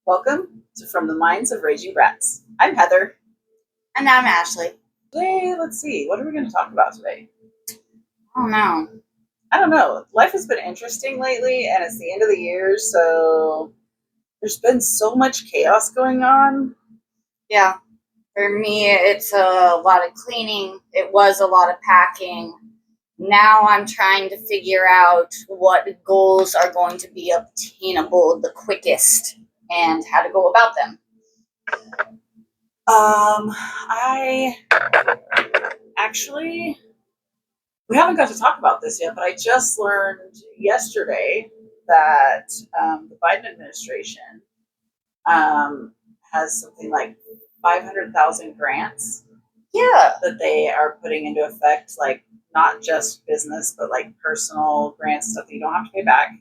Welcome to From the Minds of Raging Brats. I'm Heather. And I'm Ashley. Today, let's see, what are we going to talk about today? Oh no. I don't know. Life has been interesting lately, and it's the end of the year, so there's been so much chaos going on. Yeah. For me, it's a lot of cleaning. It was a lot of packing. Now I'm trying to figure out what goals are going to be obtainable the quickest and how to go about them. I actually, we haven't got to talk about this yet, but I just learned yesterday that the Biden administration has something like 500,000 grants Yeah. that they are putting into effect, like not just business, but like personal grants, stuff that you don't have to pay back,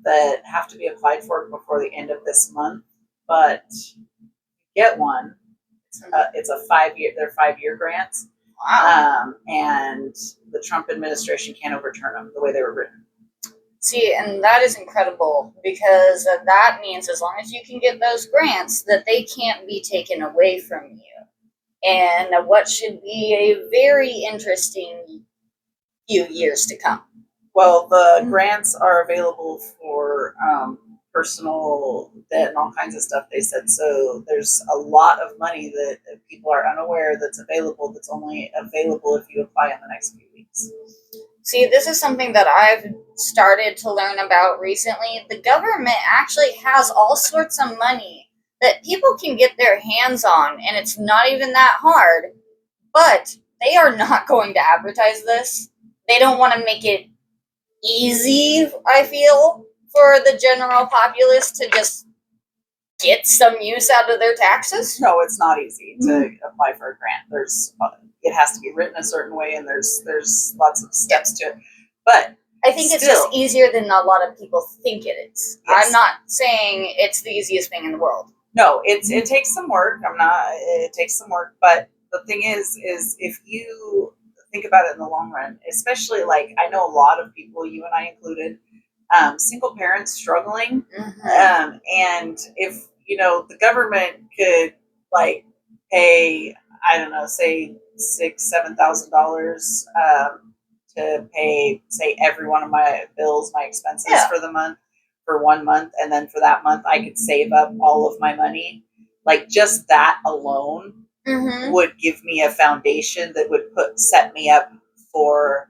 that have to be applied for before the end of this month. But get one. It's a 5 year. They're 5 year grants, Wow. and the Trump administration can't overturn them the way they were written. See, and that is incredible because that means as long as you can get those grants, that they can't be taken away from you. And what should be a very interesting few years to come. Well, the grants are available for personal debt and all kinds of stuff, they said. So there's a lot of money that people are unaware that's available, that's only available if you apply in the next few weeks. See, this is something that I've started to learn about recently. The government actually has all sorts of money that people can get their hands on, and it's not even that hard. But they are not going to advertise this. They don't want to make it easy, I feel, for the general populace to just get some use out of their taxes. No, it's not easy to apply for a grant. It has to be written a certain way, and there's lots of steps to it. But I think it's just easier than a lot of people think it is. Yes. I'm not saying it's the easiest thing in the world. No, it takes some work. It takes some work, but the thing is if you think about it in the long run, especially like I know a lot of people, you and I included, single parents struggling, and if the government could like pay, I don't know, say $6,000-7,000 to pay, say, every one of my bills, my expenses for the month, for 1 month, and then for that month I could save up all of my money. Like just that alone would give me a foundation that would set me up for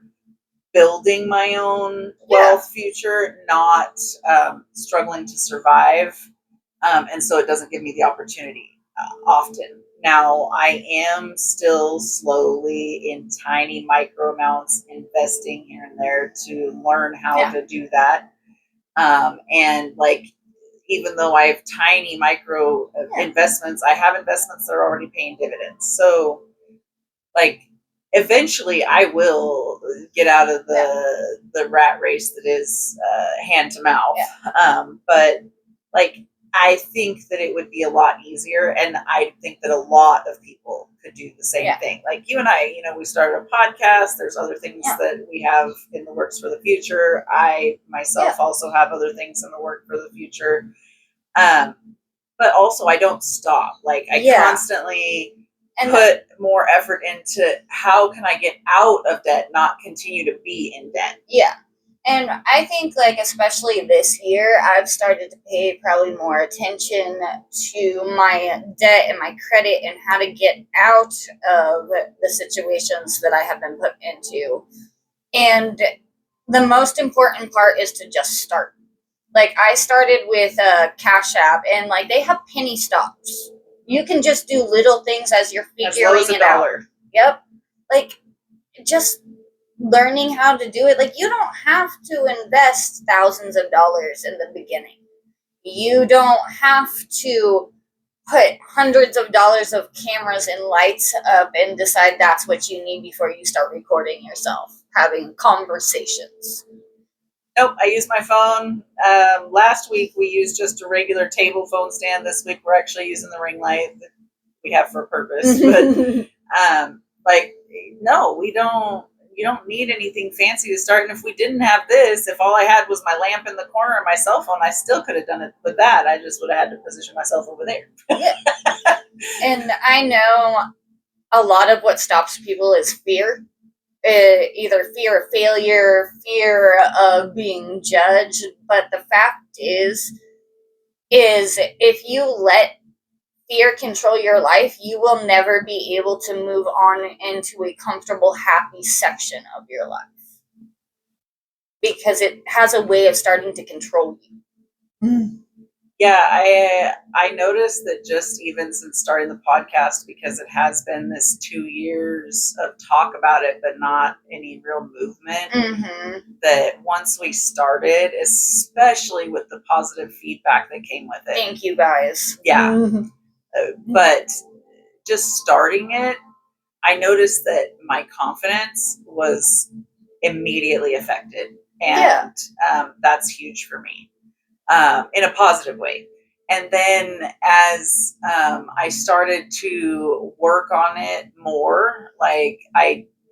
building my own wealth future, not struggling to survive. And so it doesn't give me the opportunity often. Now, I am still slowly in tiny micro amounts investing here and there to learn how to do that. And like, even though I have tiny micro investments, I have investments that are already paying dividends. So like, eventually I will get out of the rat race that is hand to mouth. But like, I think that it would be a lot easier, and I think that a lot of people could do the same thing. Like you and I, we started a podcast. There's other things that we have in the works for the future. I myself also have other things in the work for the future. But also I don't stop. Like I constantly put more effort into how can I get out of debt, not continue to be in debt. Yeah. And I think, like, especially this year, I've started to pay probably more attention to my debt and my credit and how to get out of the situations that I have been put into. And the most important part is to just start. Like, I started with Cash App, and, like, they have penny stocks. You can just do little things as you're figuring it out. Yep. Like, just learning how to do it. Like, you don't have to invest thousands of dollars in the beginning. You don't have to put hundreds of dollars of cameras and lights up and decide that's what you need before you start recording yourself having conversations. Nope, I use my phone. Last week we used just a regular table phone stand. This week we're actually using the ring light that we have for a purpose. But like, no, we don't. you don't need anything fancy to start. And if we didn't have this, if all I had was my lamp in the corner and my cell phone, I still could have done it with that. I just would have had to position myself over there. Yeah. And I know a lot of what stops people is fear. Either fear of failure, fear of being judged. But the fact is if you let fear control your life, you will never be able to move on into a comfortable, happy section of your life. Because it has a way of starting to control you. Yeah, I noticed that just even since starting the podcast, because it has been this 2 years of talk about it, but not any real movement, that once we started, especially with the positive feedback that came with it. Thank you guys. Yeah. But just starting it, I noticed that my confidence was immediately affected. And that's huge for me. In a positive way. And then as I started to work on it more, like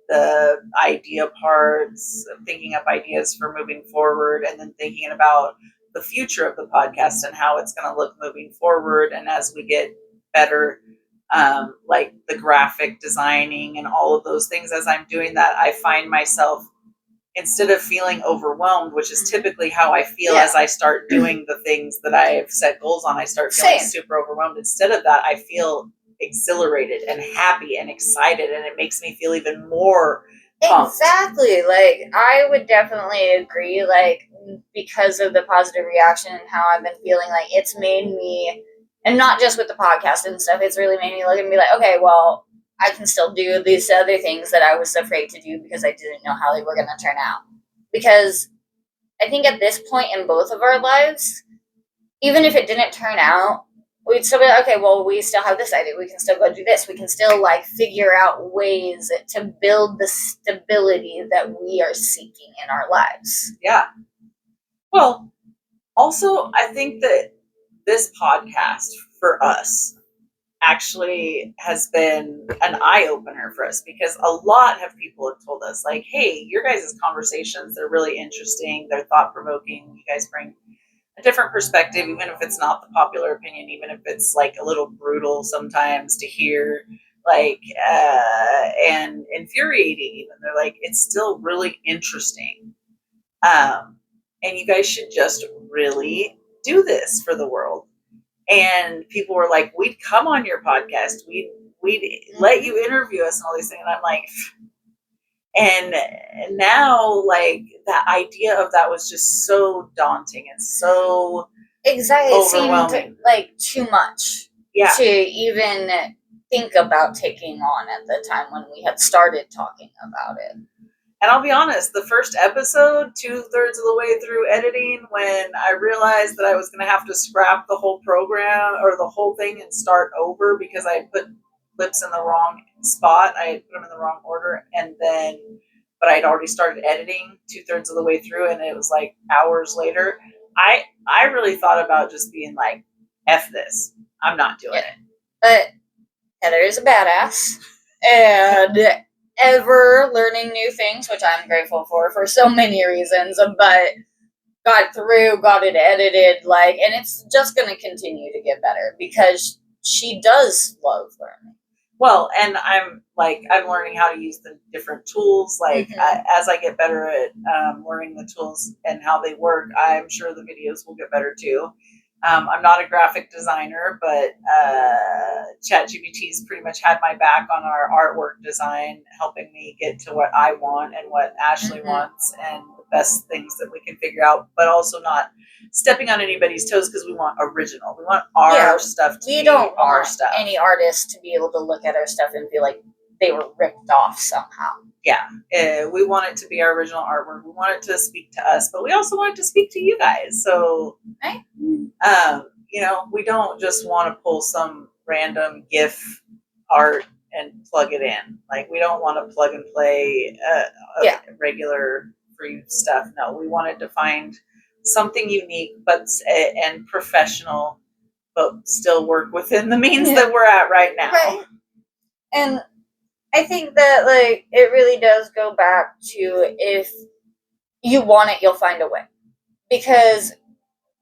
the idea parts, thinking up ideas for moving forward, and then thinking about the future of the podcast and how it's going to look moving forward. And as we get better, like the graphic designing and all of those things, as I'm doing that, I find myself, instead of feeling overwhelmed, which is typically how I feel as I start doing the things that I've set goals on, I start feeling super overwhelmed. Instead of that, I feel exhilarated and happy and excited, and it makes me feel even more pumped. Exactly. Like, I would definitely agree, like, because of the positive reaction and how I've been feeling, like, it's made me, and not just with the podcast and stuff, it's really made me look and be like, okay, well, I can still do these other things that I was afraid to do because I didn't know how they were going to turn out. Because I think at this point in both of our lives, even if it didn't turn out, we'd still be like, okay, well, we still have this idea. We can still go do this. We can still, like, figure out ways to build the stability that we are seeking in our lives. Yeah. Well, also, I think that this podcast for us actually has been an eye-opener for us, because a lot of people have told us, like, hey, your guys' conversations, they're really interesting, they're thought-provoking, you guys bring a different perspective, even if it's not the popular opinion, even if it's like a little brutal sometimes to hear, like, and infuriating even. They're like, it's still really interesting, and you guys should just really do this for the world. And people were like, we'd come on your podcast, we'd let you interview us and all these things. And I'm like, and now, like, the idea of that was just so daunting and so exactly overwhelming. It seemed like too much to even think about taking on at the time when we had started talking about it. And I'll be honest, the first episode, 2/3 of the way through editing, when I realized that I was going to have to scrap the whole program or the whole thing and start over because I had put clips in the wrong spot, I had put them in the wrong order, but I'd already started editing 2/3 of the way through, and it was like hours later. I really thought about just being like, F this, I'm not doing it. But Heather is a badass, and ever learning new things, which I'm grateful for so many reasons, but got it edited, like, and it's just going to continue to get better because she does love learning. Well, and I'm learning how to use the different tools. Like, as I get better at learning the tools and how they work, I'm sure the videos will get better too. I'm not a graphic designer, but ChatGPT's pretty much had my back on our artwork design, helping me get to what I want and what Ashley wants and the best things that we can figure out, but also not stepping on anybody's toes because we want original. We want our stuff to be our stuff. Any artist to be able to look at our stuff and feel like they were ripped off somehow. Yeah, we want it to be our original artwork. We want it to speak to us, but we also want it to speak to you guys. So, we don't just want to pull some random GIF art and plug it in. Like, we don't want to plug and play regular free stuff. No, we wanted to find something unique, and professional, but still work within the means that we're at right now. Right. And I think that like it really does go back to if you want it, you'll find a way. Because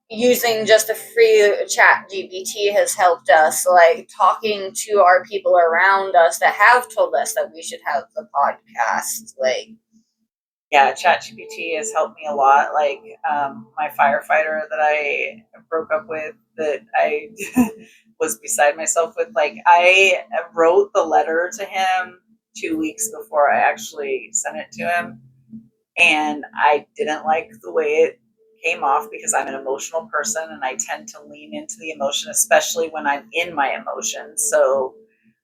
using just a free chat GPT has helped us, like talking to our people around us that have told us that we should have the podcast. Like, yeah, ChatGPT has helped me a lot. Like my firefighter that I broke up with, that I was beside myself with, like I wrote the letter to him 2 weeks before I actually sent it to him, and I didn't like the way it came off because I'm an emotional person and I tend to lean into the emotion, especially when I'm in my emotions. So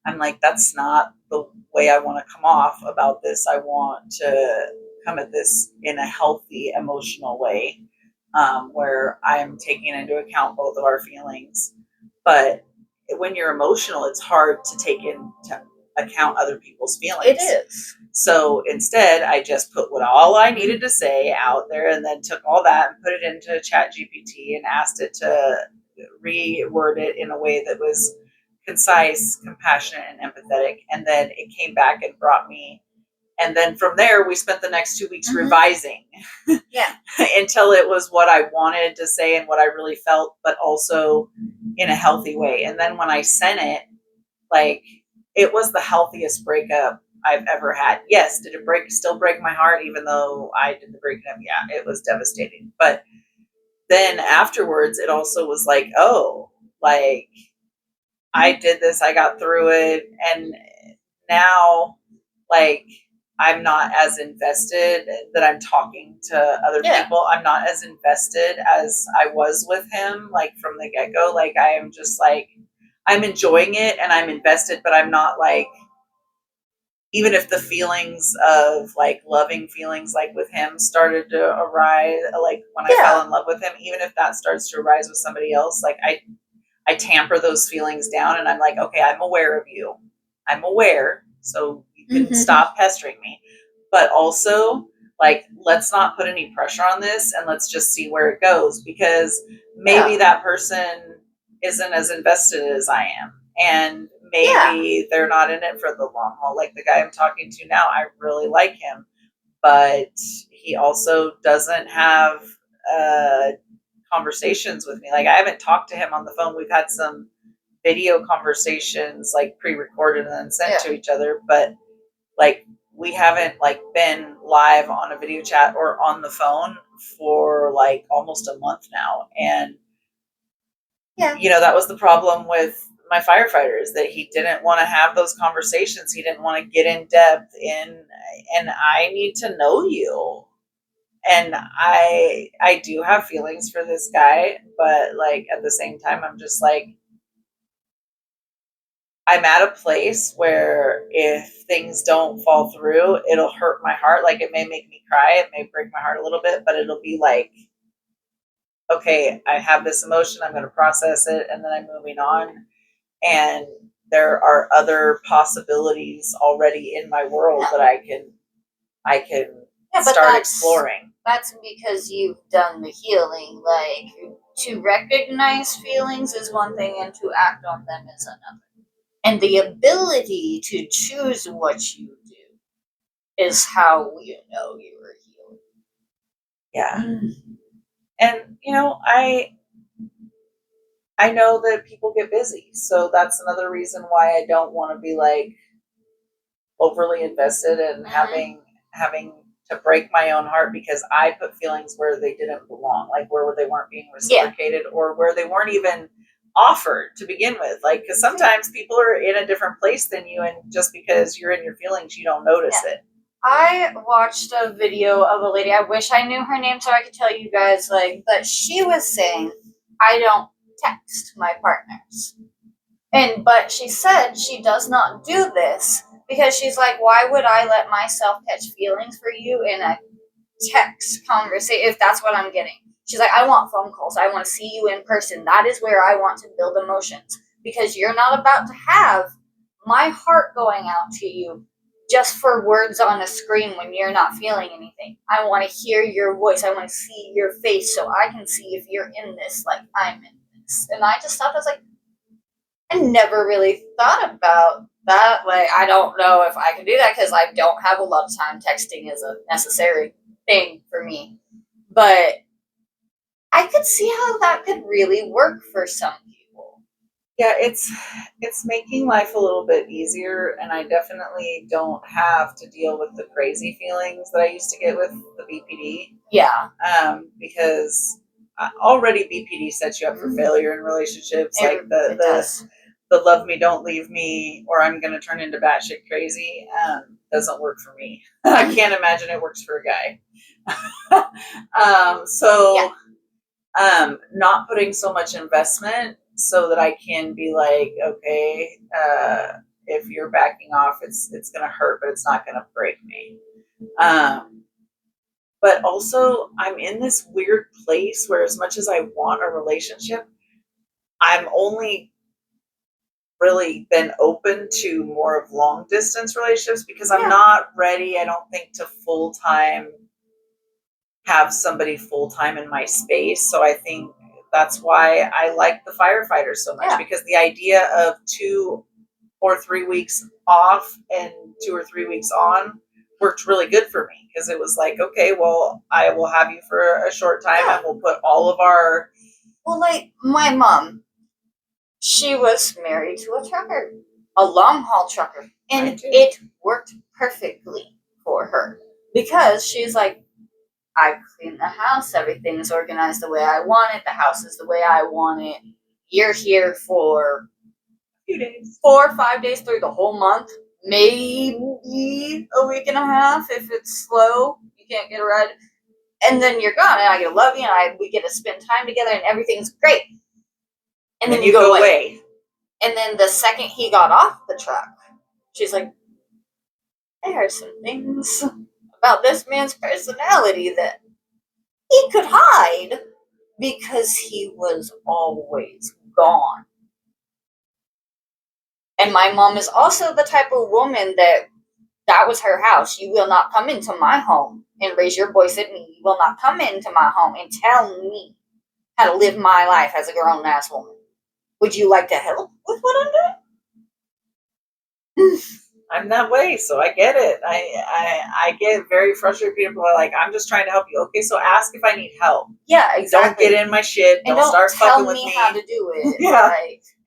I'm like, that's not the way I want to come off about this. I want to come at this in a healthy emotional way, where I'm taking into account both of our feelings. But when you're emotional, it's hard to take into account other people's feelings. it is. So instead, I just put what all I needed to say out there, and then took all that and put it into Chat GPT and asked it to reword it in a way that was concise, compassionate, and empathetic. And then it came back and brought me. And then from there, we spent the next 2 weeks revising. Yeah. Until it was what I wanted to say and what I really felt, but also in a healthy way. And then when I sent it, like, it was the healthiest breakup I've ever had. Yes, did it still break my heart, even though I did the breaking up? Yeah, it was devastating. But then afterwards, it also was like, oh, like I did this, I got through it, and now, like, I'm not as invested that I'm talking to other people. I'm not as invested as I was with him, like from the get go. Like, I am just like, I'm enjoying it and I'm invested, but I'm not like, even if the feelings of like loving feelings like with him started to arise, like when I fell in love with him, even if that starts to arise with somebody else, like I tamper those feelings down and I'm like, okay, I'm aware of you. I'm aware. So you can stop pestering me. But also, like, let's not put any pressure on this and let's just see where it goes, because maybe that person isn't as invested as I am. And maybe they're not in it for the long haul. Like the guy I'm talking to now, I really like him, but he also doesn't have conversations with me. Like, I haven't talked to him on the phone. We've had some video conversations, like pre-recorded and then sent to each other, but like we haven't like been live on a video chat or on the phone for like almost a month now. And you know, that was the problem with my firefighter, is that he didn't want to have those conversations. He didn't want to get in depth in, and I need to know you. And I do have feelings for this guy, but like at the same time, I'm just like, I'm at a place where if things don't fall through, it'll hurt my heart. Like, it may make me cry, it may break my heart a little bit, but it'll be like, okay, I have this emotion, I'm going to process it, and then I'm moving on. And there are other possibilities already in my world that I can start exploring. That's because you've done the healing. Like, to recognize feelings is one thing, and to act on them is another. And the ability to choose what you do is how you know you were healed. Yeah. And, you know, I know that people get busy. So that's another reason why I don't want to be like overly invested in having to break my own heart, because I put feelings where they didn't belong, like where they weren't being reciprocated, or where they weren't even offered to begin with. Like, because sometimes people are in a different place than you, and just because you're in your feelings, you don't notice it. I watched a video of a lady, I wish I knew her name so I could tell you guys, like, but she was saying, I don't text my partners. But she said she does not do this because she's like, why would I let myself catch feelings for you in a text conversation if that's what I'm getting? She's like, I want phone calls. I want to see you in person. That is where I want to build emotions, because you're not about to have my heart going out to you just for words on a screen when you're not feeling anything. I want to hear your voice. I want to see your face so I can see if you're in this like I'm in this. And I just thought, I was like, I never really thought about that. Like, I don't know if I can do that because I don't have a lot of time. Texting is a necessary thing for me. But I could see how that could really work for some people. Yeah, it's making life a little bit easier, and I definitely don't have to deal with the crazy feelings that I used to get with the BPD. Yeah. Because already BPD sets you up for failure in relationships. Like the love me, don't leave me, or I'm going to turn into batshit crazy. Doesn't work for me. I can't imagine it works for a guy. Not putting so much investment so that I can be like, okay, if you're backing off, it's going to hurt, but it's not going to break me. But also, I'm in this weird place where, as much as I want a relationship, I'm only really been open to more of long distance relationships because I'm not ready, I don't think, to full time have somebody full time in my space. So I think that's why I like the firefighters so much, because the idea of 2 or 3 weeks off and 2 or 3 weeks on worked really good for me, because it was like, okay, well, I will have you for a short time and we'll put all of our... Well, like my mom, she was married to a trucker, a long haul trucker, and it worked perfectly for her because she's like, I clean the house, everything's organized the way I want it, the house is the way I want it. You're here for a few days, 4 or 5 days through the whole month, maybe a week and a half if it's slow, you can't get a ride, and then you're gone, and I get to love you, and we get to spend time together, and everything's great. And then you go away. And then the second he got off the truck, she's like, there are some things about this man's personality that he could hide because he was always gone. And my mom is also the type of woman that was her house. You will not come into my home and raise your voice at me. You will not come into my home and tell me how to live my life as a grown-ass woman. Would you like to help with what I'm doing? I'm that way, so I get it. I get very frustrated. People are like, I'm just trying to help you. Okay, so ask if I need help. Yeah, exactly. Don't get in my shit. And don't start fucking with me. How to do it. Yeah.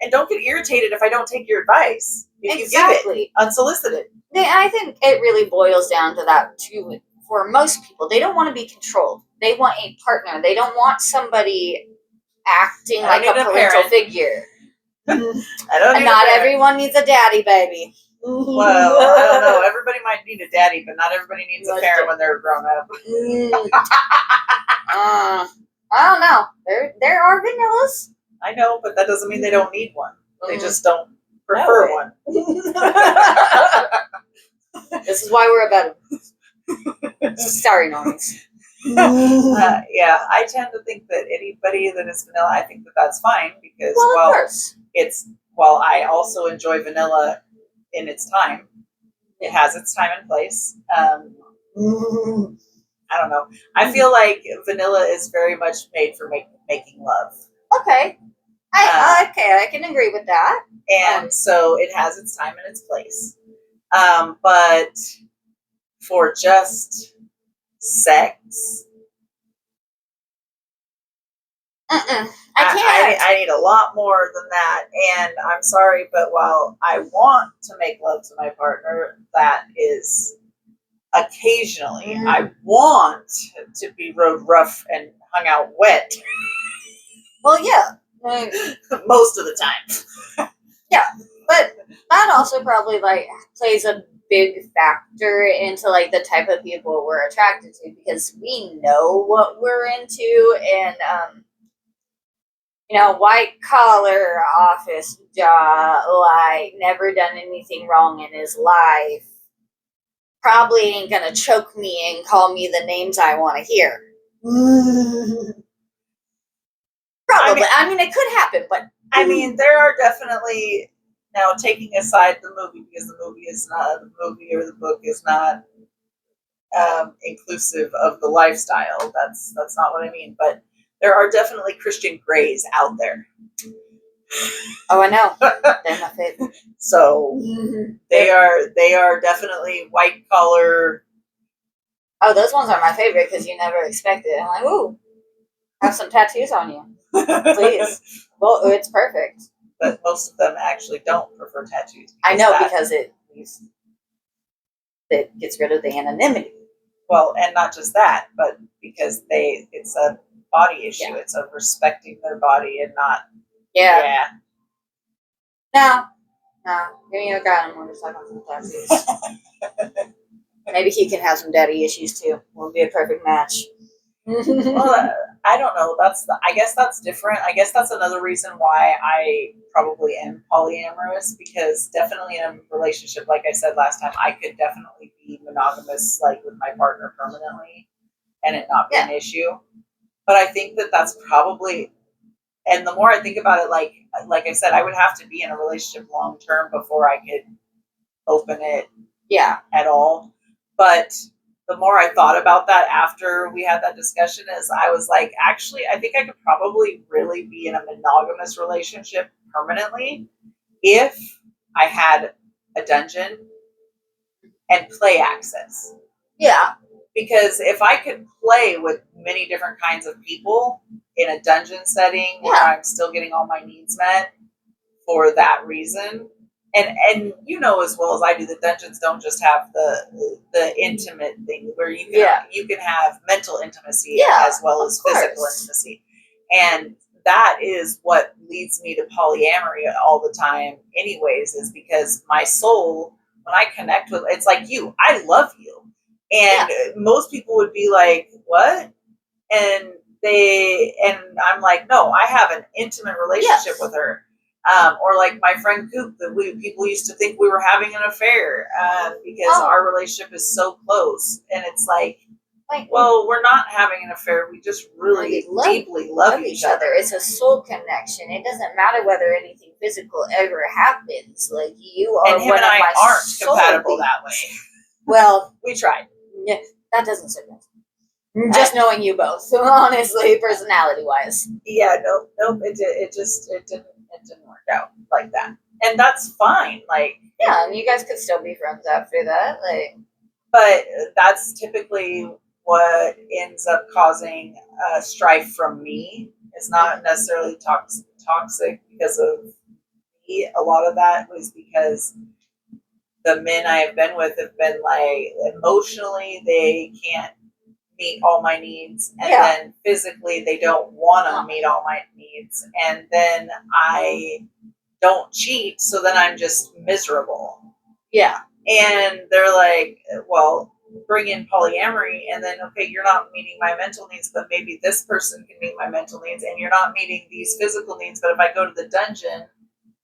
And don't get irritated if I don't take your advice. If you give it unsolicited. I think it really boils down to that too. For most people, they don't want to be controlled. They want a partner. They don't want somebody acting like a parental figure. Not everyone needs a daddy, baby. Well, I don't know. Everybody might need a daddy, but not everybody needs a parent when they're grown up. I don't know. There are vanillas. I know, but that doesn't mean they don't need one. They just don't prefer one. This is why we're a Sorry, normies. Yeah, I tend to think that anybody that is vanilla, I think that that's fine, because while I also enjoy vanilla in its time, it has its time and place. I don't know. I feel like vanilla is very much made for making love. Okay. I can agree with that. And so it has its time and its place. But for just sex, I can't. I need a lot more than that. And I'm sorry, but while I want to make love to my partner, that is occasionally. I want to be rode rough and hung out wet. Well, yeah. Most of the time. Yeah, but that also probably plays a big factor into the type of people we're attracted to, because we know what we're into, and white collar office job, never done anything wrong in his life, probably ain't gonna choke me and call me the names I want to hear. Probably. I mean, it could happen, but I mean, there are definitely, now taking aside the movie, because the movie or the book is not inclusive of the lifestyle. That's not what I mean. But there are definitely Christian Greys out there Oh, I know. They're my favorite. So they are definitely white collar. Oh, those ones are my favorite because you never expect it. I'm like, ooh, have some tattoos on you, please. Well, it's perfect. But most of them actually don't prefer tattoos. I know because it gets rid of the anonymity. Well, and not just that, but because it's a body issue. Yeah. It's a respecting their body and not. Yeah. No. Give me a guy on a motorcycle with some tattoos. Maybe he can have some daddy issues too. We'll be a perfect match. Well, I don't know. I guess that's different. I guess that's another reason why I probably am polyamorous, because definitely in a relationship, like I said last time, I could definitely be monogamous, like with my partner permanently, and it not be an issue. But I think that that's probably, and the more I think about it, like I said, I would have to be in a relationship long term before I could open it, at all. But the more I thought about that after we had that discussion, is I was like, actually, I think I could probably really be in a monogamous relationship permanently if I had a dungeon and play access. Yeah. Because if I could play with many different kinds of people in a dungeon setting where I'm still getting all my needs met for that reason, and you know as well as I do, the dungeons don't just have the intimate thing where you can have mental intimacy as well as physical intimacy, and that is what leads me to polyamory all the time anyways, is because my soul, when I connect with, it's like you, I love you, and most people would be like, what? And I'm like, no, I have an intimate relationship with her. Or like my friend Coop, that people used to think we were having an affair because our relationship is so close, and it's like, well, we're not having an affair. We just really deeply love each other. It's a soul connection. It doesn't matter whether anything physical ever happens. Like, you are and him and I aren't compatible that way. Well, we tried. Yeah, that doesn't surprise me. Just knowing you both, honestly, personality wise. Yeah, nope. It didn't work out like that, and that's fine. Like, yeah, and you guys could still be friends after that. Like, but that's typically what ends up causing strife from me. It's not necessarily toxic because of me. A lot of that was because the men I have been with have been like, emotionally they can't meet all my needs, and then physically they don't want to meet all my needs, and then I don't cheat, so then I'm just miserable. Yeah. And they're like, well, bring in polyamory, and then, okay, you're not meeting my mental needs, but maybe this person can meet my mental needs, and you're not meeting these physical needs, but if I go to the dungeon,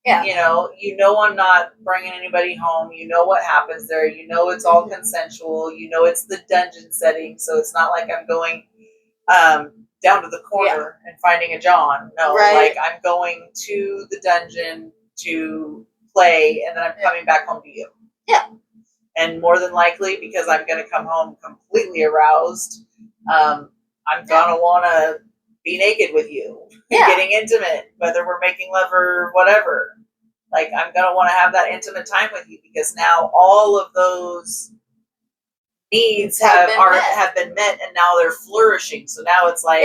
you know I'm not bringing anybody home. You know what happens there. You know it's all consensual. You know it's the dungeon setting, so it's not like I'm going down to the corner and finding a John. No, like I'm going to the dungeon to play, and then I'm coming back home to you. Yeah. And more than likely, because I'm going to come home completely aroused, I'm going to want to be naked with you, getting intimate, whether we're making love or whatever. Like, I'm going to want to have that intimate time with you, because now all of those needs have been met, and now they're flourishing. So now it's like,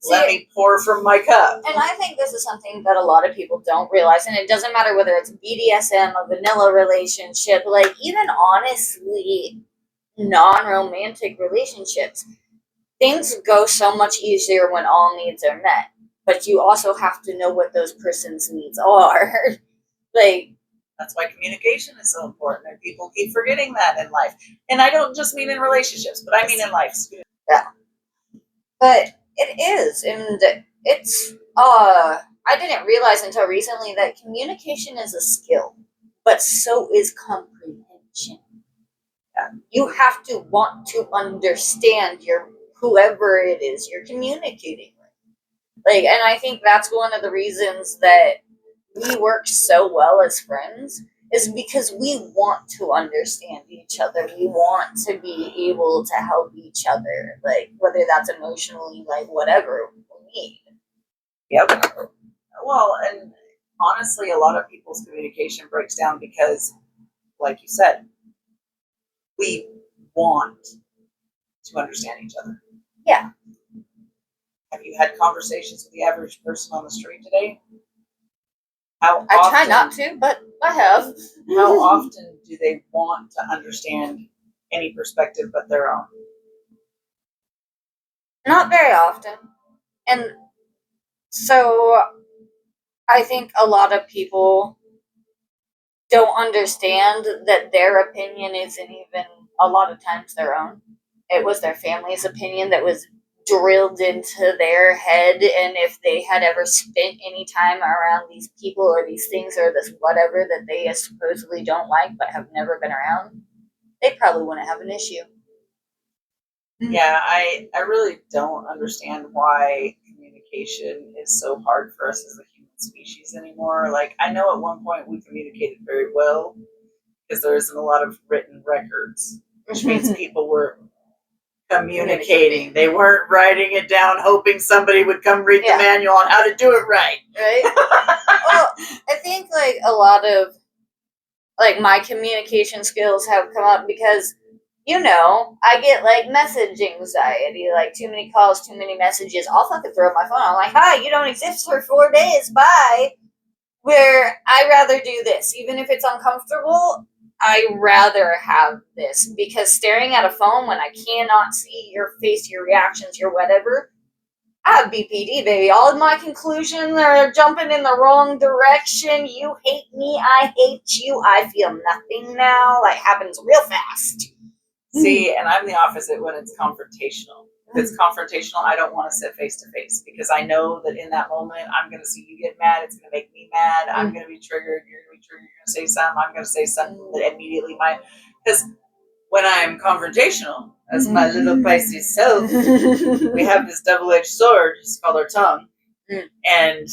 let me pour from my cup. And I think this is something that a lot of people don't realize, and it doesn't matter whether it's BDSM, a vanilla relationship, like even honestly non-romantic relationships, things go so much easier when all needs are met. But you also have to know what those person's needs are. Like, that's why communication is so important, and people keep forgetting that in life. And I don't just mean in relationships, but I mean in life. Yeah. But it is, and it's I didn't realize until recently that communication is a skill, but so is comprehension. Yeah. You have to want to understand whoever it is you're communicating with. Like, and I think that's one of the reasons that we work so well as friends, is because we want to understand each other. We want to be able to help each other, like whether that's emotionally, like whatever we need. Yep. Well, and honestly, a lot of people's communication breaks down because, like you said, we want to understand each other. Yeah. Have you had conversations with the average person on the street today? How I often, try not to, but I have. how often do they want to understand any perspective but their own? Not very often. And so I think a lot of people don't understand that their opinion isn't even a lot of times their own. It was their family's opinion that was drilled into their head, and if they had ever spent any time around these people or these things or this whatever that they supposedly don't like but have never been around, they probably wouldn't have an issue. Yeah, I really don't understand why communication is so hard for us as a human species anymore. Like, I know at one point we communicated very well because there isn't a lot of written records, which means people were communicating. They weren't writing it down hoping somebody would come read the manual on how to do it right. Right? Well, I think like a lot of like my communication skills have come up because I get like message anxiety, like too many calls, too many messages. I'll fucking throw my phone. I'm like, hi, you don't exist for 4 days. Bye. Where I rather do this, even if it's uncomfortable. I rather have this because staring at a phone when I cannot see your face, your reactions, your whatever, I have BPD, baby. All of my conclusions are jumping in the wrong direction. You hate me, I hate you. I feel nothing now. Like, happens real fast. See, and I'm the opposite when it's confrontational. If it's confrontational, I don't want to sit face to face because I know that in that moment, I'm going to see you get mad. It's going to make me mad. I'm going to be triggered. You're going to be triggered. You're going to say something. I'm going to say something that immediately because when I'm confrontational, as my little Pisces self, we have this double-edged sword. It's called our tongue. And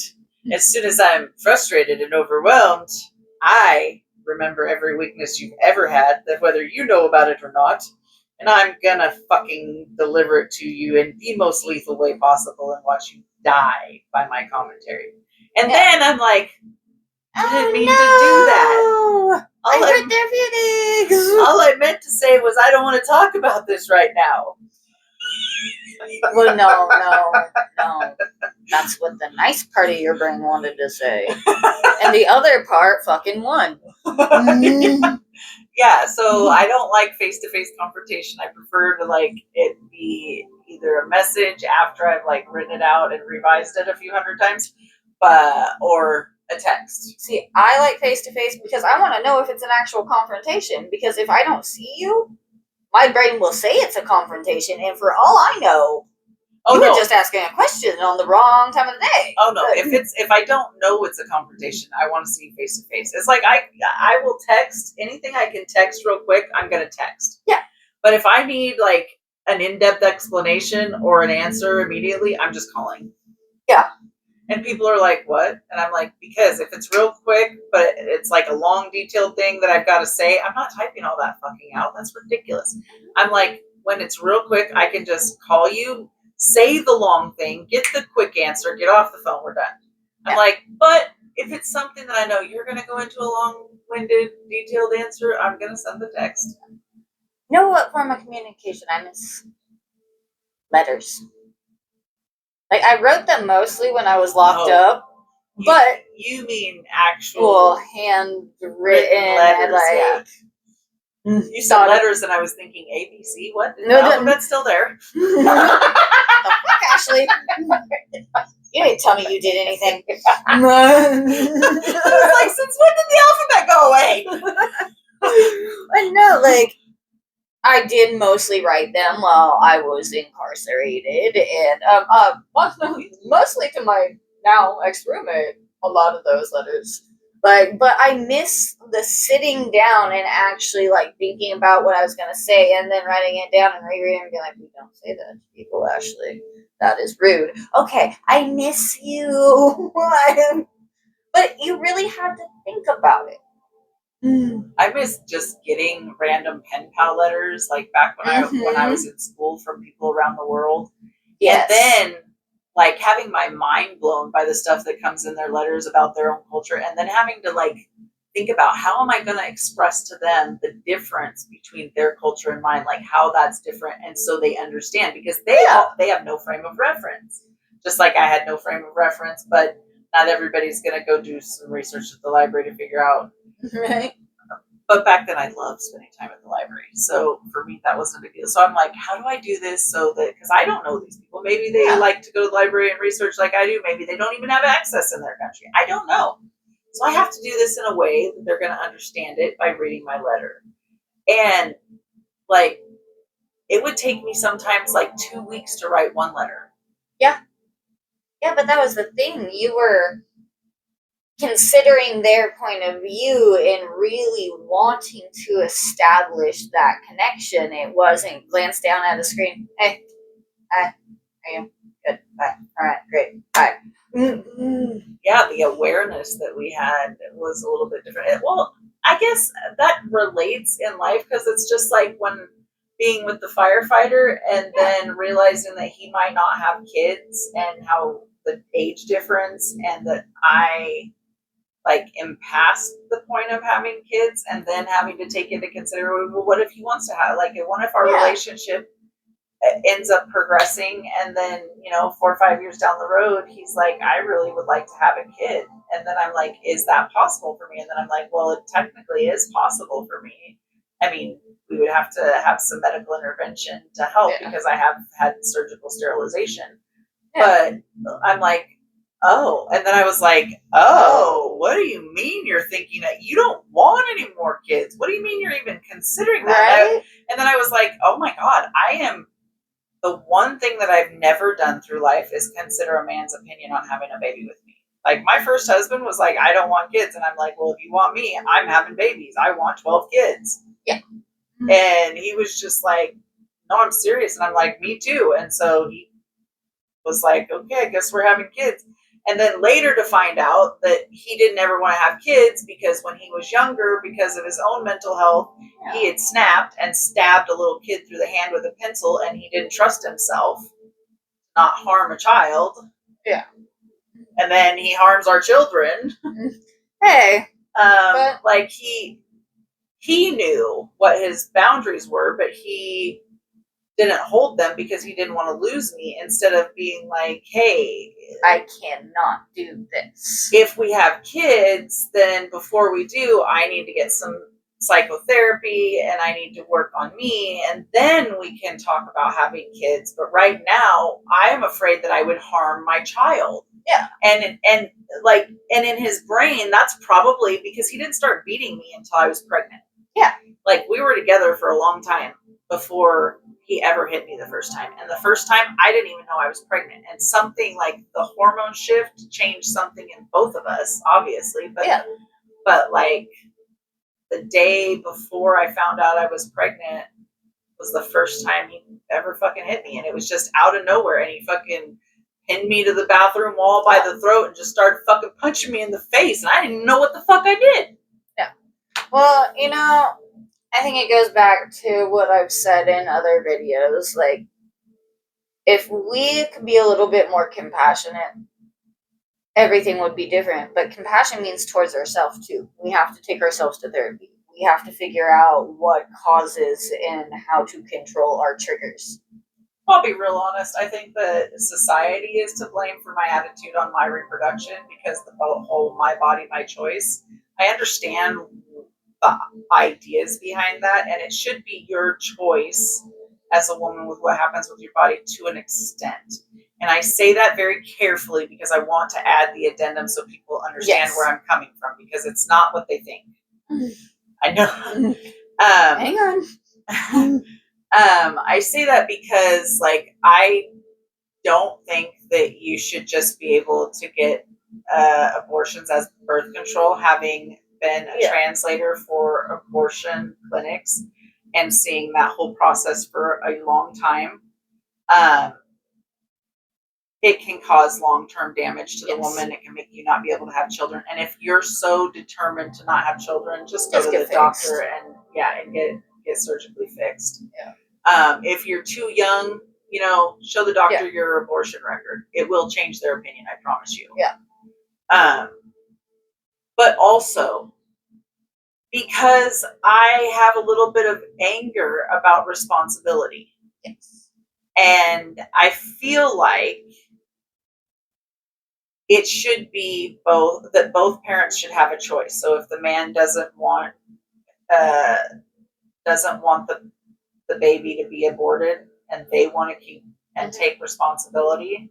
as soon as I'm frustrated and overwhelmed, I remember every weakness you've ever had, that whether you know about it or not, and I'm gonna fucking deliver it to you in the most lethal way possible and watch you die by my commentary. And then I'm like, I didn't mean to do that. I hurt their feelings. All I meant to say was I don't want to talk about this right now. Well, no. That's what the nice part of your brain wanted to say. And the other part fucking won. Yeah, so I don't like face-to-face confrontation. I prefer to like it be either a message after I've like written it out and revised it a few hundred times, or a text. See, I like face-to-face because I want to know if it's an actual confrontation. Because if I don't see you, my brain will say it's a confrontation, and for all I know, you were just asking a question on the wrong time of the day. Oh no! If I don't know it's a confrontation, I want to see you face to face. It's like I will text anything I can text real quick. I'm gonna text. Yeah. But if I need like an in-depth explanation or an answer immediately, I'm just calling. Yeah. And people are like, "What?" And I'm like, "Because if it's real quick, but it's like a long, detailed thing that I've got to say, I'm not typing all that fucking out. That's ridiculous." I'm like, when it's real quick, I can just call you. Say the long thing, get the quick answer, get off the phone, we're done. I'm like, but if it's something that I know you're going to go into a long-winded, detailed answer, I'm going to send the text. You know what form of communication I miss? Letters. Like, I wrote them mostly when I was locked up, but... You mean actual... handwritten letters, like... Yeah. You said letters, and I was thinking ABC. What? No, that's still there. Ashley, you didn't tell me you did anything. I was like, since when did the alphabet go away? I know, like, I did mostly write them while I was incarcerated, and mostly to my now ex-roommate. A lot of those letters. Like, but I miss the sitting down and actually like thinking about what I was gonna say and then writing it down and rereading and being like, we don't say that to people, Ashley. That is rude. Okay, I miss you. But you really had to think about it. I miss just getting random pen pal letters, like back when I was in school from people around the world. Yes. And then like having my mind blown by the stuff that comes in their letters about their own culture, and then having to like think about how am I going to express to them the difference between their culture and mine, like how that's different, and so they understand, because they have no frame of reference, just like I had no frame of reference. But not everybody's going to go do some research at the library to figure out. Right. But back then, I loved spending time at the library. So for me, that wasn't a big deal. So I'm like, how do I do this so that, because I don't know these people. Maybe they like to go to the library and research like I do. Maybe they don't even have access in their country. I don't know. So I have to do this in a way that they're going to understand it by reading my letter. And like, it would take me sometimes like 2 weeks to write one letter. Yeah. Yeah, but that was the thing. You were considering their point of view and really wanting to establish that connection. It wasn't glance down at the screen. Hey, hi, how are you? Good. Bye. All right, great. Bye. Yeah, the awareness that we had was a little bit different. Well, I guess that relates in life, because it's just like when being with the firefighter and then realizing that he might not have kids, and how the age difference, and that I like am past the point of having kids, and then having to take into consideration, well, what if he wants to have, like, what if our relationship ends up progressing, and then 4 or 5 years down the road he's like, I really would like to have a kid, and then I'm like, is that possible for me? And then I'm like, well, it technically is possible for me. I mean, we would have to have some medical intervention to help, because I have had surgical sterilization. But I'm like, oh, and then I was like, oh, what do you mean you're thinking that you don't want any more kids? What do you mean you're even considering that? Right? And then I was like, oh my God, the one thing that I've never done through life is consider a man's opinion on having a baby with me. Like, my first husband was like, I don't want kids. And I'm like, well, if you want me, I'm having babies. I want 12 kids. Yeah. And he was just like, no, I'm serious. And I'm like, me too. And so he was like, okay, I guess we're having kids. And then later to find out that he didn't ever want to have kids, because when he was younger, because of his own mental health, he had snapped and stabbed a little kid through the hand with a pencil, and he didn't trust himself not harm a child. Yeah. And then he harms our children. Hey. Like, he knew what his boundaries were, but he didn't hold them because he didn't want to lose me, instead of being like, hey, I cannot do this. If we have kids, then before we do, I need to get some psychotherapy, and I need to work on me, and then we can talk about having kids. But right now, I am afraid that I would harm my child. Yeah. And in his brain, that's probably because he didn't start beating me until I was pregnant. Yeah. Like, we were together for a long time before he ever hit me the first time. And the first time, I didn't even know I was pregnant. And something like the hormone shift changed something in both of us, obviously. But like, the day before I found out I was pregnant was the first time he ever fucking hit me. And it was just out of nowhere. And he fucking pinned me to the bathroom wall by the throat and just started fucking punching me in the face. And I didn't know what the fuck I did. Yeah. Well, I think it goes back to what I've said in other videos. Like, if we could be a little bit more compassionate, everything would be different. But compassion means towards ourselves too. We have to take ourselves to therapy. We have to figure out what causes and how to control our triggers. I'll be real honest. I think that society is to blame for my attitude on my reproduction, because the whole my body, my choice. I understand the ideas behind that, and it should be your choice as a woman with what happens with your body to an extent. And I say that very carefully, because I want to add the addendum so people understand where I'm coming from, because it's not what they think. I know. Hang on. I say that because, like, I don't think that you should just be able to get abortions as birth control, having been a translator for abortion clinics and seeing that whole process for a long time. It can cause long-term damage to the woman. It can make you not be able to have children. And if you're so determined to not have children, just go to the doctor and get surgically fixed. Yeah. If you're too young show the doctor your abortion record. It will change their opinion, I promise you. Yeah. But also, because I have a little bit of anger about responsibility. Yes. And I feel like it should be that both parents should have a choice. So if the man doesn't want the baby to be aborted and they want to keep and take responsibility,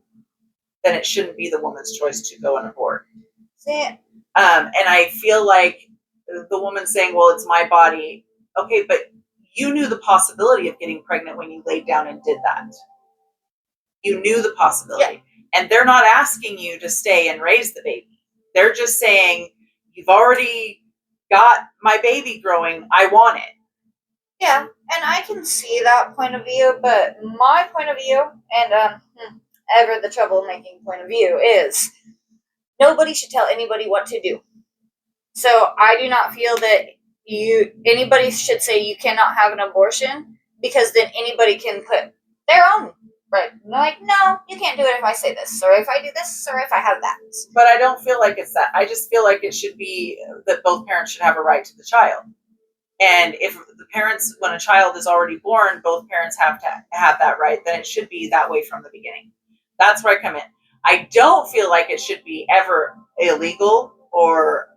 then it shouldn't be the woman's choice to go and abort. See? And I feel like the woman saying, well, it's my body. Okay, but you knew the possibility of getting pregnant when you laid down and did that. You knew the possibility. Yeah. And they're not asking you to stay and raise the baby. They're just saying, you've already got my baby growing. I want it. Yeah, and I can see that point of view, but my point of view, and ever the troublemaking point of view, is nobody should tell anybody what to do. So I do not feel that anybody should say you cannot have an abortion, because then anybody can put their own right. Like, no, you can't do it if I say this, or if I do this, or if I have that. But I don't feel like it's that. I just feel like it should be that both parents should have a right to the child. And if the parents, when a child is already born, both parents have to have that right, then it should be that way from the beginning. That's where I come in. I don't feel like it should be ever illegal or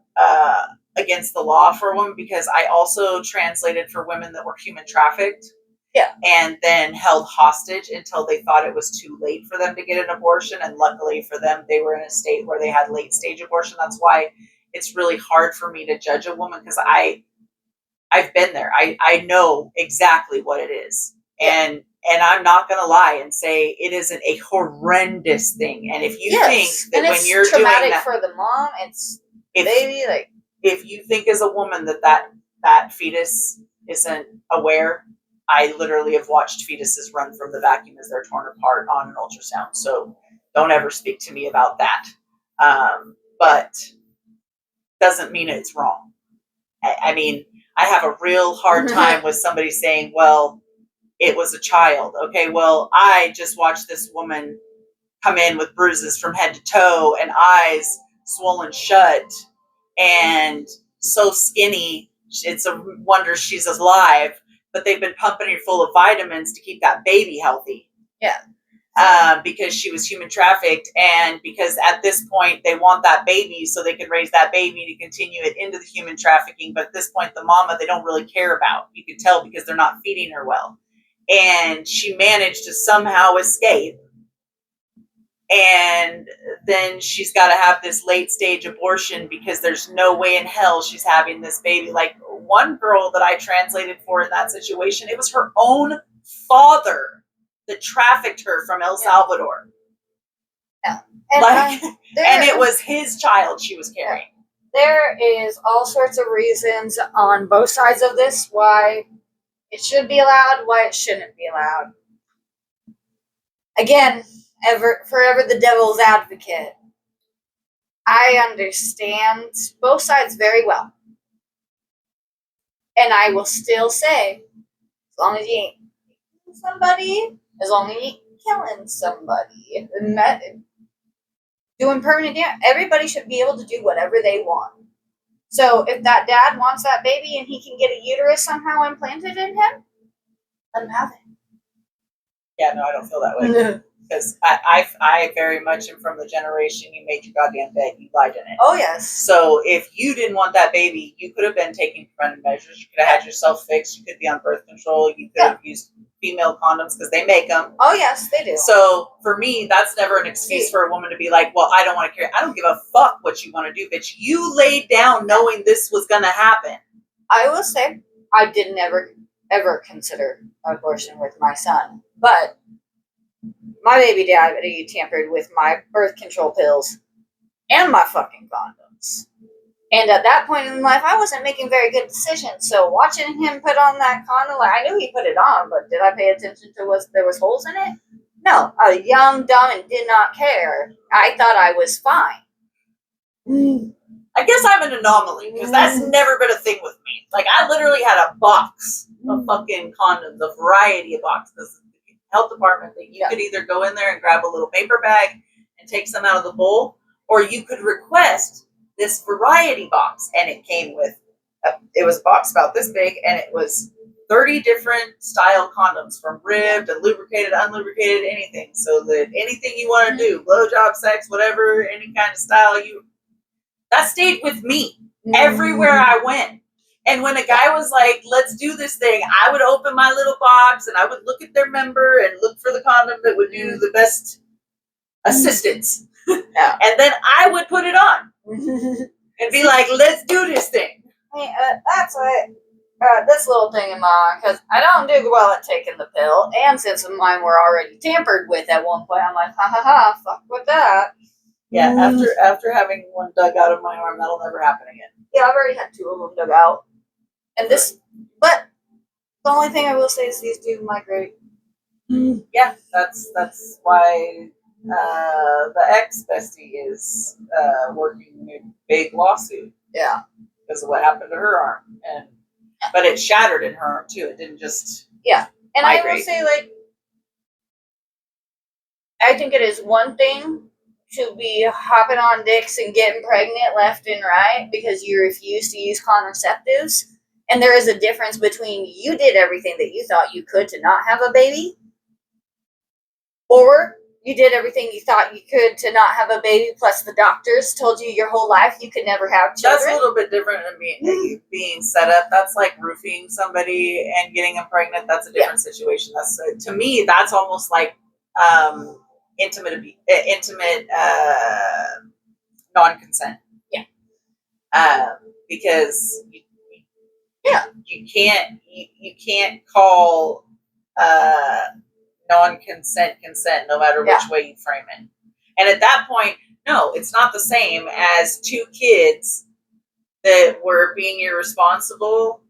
against the law for a woman, because I also translated for women that were human trafficked. Yeah. And then held hostage until they thought it was too late for them to get an abortion. And luckily for them, they were in a state where they had late stage abortion. That's why it's really hard for me to judge a woman, because I've been there. I know exactly what it is. And I'm not going to lie and say it isn't a horrendous thing. And if you think that when you're doing that, traumatic for the mom, it's baby, like, if you think as a woman that fetus isn't aware, I literally have watched fetuses run from the vacuum as they're torn apart on an ultrasound. So don't ever speak to me about that. But doesn't mean it's wrong. I mean, I have a real hard time with somebody saying, well, it was a child. Okay, well, I just watched this woman come in with bruises from head to toe and eyes swollen shut and so skinny. It's a wonder she's alive. But they've been pumping her full of vitamins to keep that baby healthy. Yeah. Because she was human trafficked, and because at this point they want that baby so they can raise that baby to continue it into the human trafficking. But at this point, the mama, they don't really care about. You can tell because they're not feeding her well. And she managed to somehow escape. And then she's got to have this late stage abortion because there's no way in hell she's having this baby. Like one girl that I translated for in that situation, it was her own father that trafficked her from El Salvador. Yeah. And it was his child she was carrying. There is all sorts of reasons on both sides of this why it should be allowed, why it shouldn't be allowed. Again, forever the devil's advocate. I understand both sides very well. And I will still say, as long as you ain't killing somebody, as long as you ain't killing somebody, doing permanent damage, everybody should be able to do whatever they want. So if that dad wants that baby and he can get a uterus somehow implanted in him, let him have it. Yeah, no, I don't feel that way. Because I very much am from the generation, you made your goddamn bed, you lied in it. Oh, yes. So if you didn't want that baby, you could have been taking preventive measures. You could have had yourself fixed. You could be on birth control. You could have used female condoms because they make them. Oh, yes, they do. So for me, that's never an excuse for a woman to be like, well, I don't want to carry. I don't give a fuck what you want to do, bitch. You laid down knowing this was going to happen. I will say, I did never, ever consider abortion with my son. But my baby daddy tampered with my birth control pills and my fucking condoms. And at that point in life, I wasn't making very good decisions. So watching him put on that condom, like, I knew he put it on, but did I pay attention to there was holes in it? No. I was young, dumb, and did not care. I thought I was fine. I guess I'm an anomaly, because that's never been a thing with me. Like, I literally had a box of fucking condoms, a variety of boxes. health department that you could either go in there and grab a little paper bag and take some out of the bowl, or you could request this variety box, and it came with it was a box about this big, and it was 30 different style condoms, from ribbed and lubricated, unlubricated, anything. So that anything you want to do, blowjob, sex, whatever, any kind of style, that stayed with me everywhere I went. And when a guy was like, let's do this thing, I would open my little box and I would look at their member and look for the condom that would do the best assistance. Yeah. And then I would put it on and be like, let's do this thing. That's what this little thing in mine, because I don't do well at taking the pill, and since mine were already tampered with at one point, I'm like, ha ha ha, fuck with that. Yeah, after having one dug out of my arm, that'll never happen again. Yeah, I've already had 2 of them dug out. And but the only thing I will say is these do migrate. Yeah, that's why the ex-bestie is working a big lawsuit. Yeah. Because of what happened to her arm. But it shattered in her arm, too. It didn't just And migrate. I will say, like, I think it is one thing to be hopping on dicks and getting pregnant left and right because you refuse to use contraceptives. And there is a difference between you did everything that you thought you could to not have a baby, or you did everything you thought you could to not have a baby, plus the doctors told you your whole life you could never have children. That's a little bit different than being set up. That's like roofing somebody and getting them pregnant. That's a different situation. That's to me, that's almost like intimate non-consent. Yeah. Because you can't call non-consent consent, no matter which way you frame it. And at that point, no, it's not the same as 2 kids that were being irresponsible,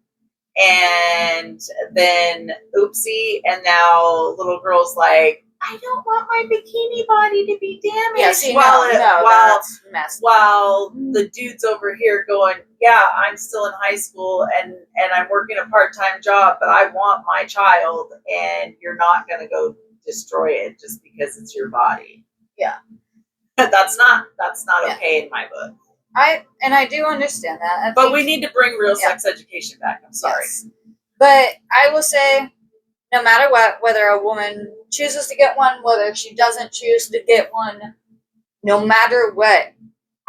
and then oopsie, and now little girl's like, I don't want my bikini body to be damaged. Yeah, see, that's messed up. While the dude's over here going, yeah, I'm still in high school and I'm working a part-time job, but I want my child, and you're not going to go destroy it just because it's your body. Yeah. That's not okay in my book. I do understand that. But we need to bring real sex education back. I'm sorry. Yes. But I will say, no matter what, whether a woman chooses to get one, whether she doesn't choose to get one, no matter what,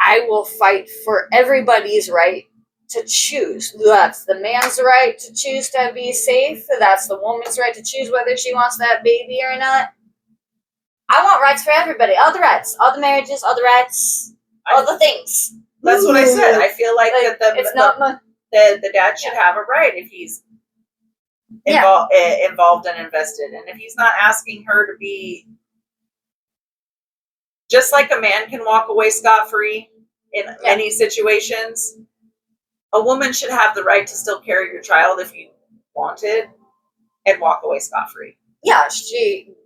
I will fight for everybody's right to choose. That's the man's right to choose to be safe. That's the woman's right to choose whether she wants that baby or not. I want rights for everybody. All the rights. All the marriages. All the rights. All the things. That's what I said. I feel like the dad should have a right if he's involved and invested. And if he's not asking her to be, just like a man can walk away scot-free in many situations, a woman should have the right to still carry your child if you wanted and walk away scot-free. Yeah,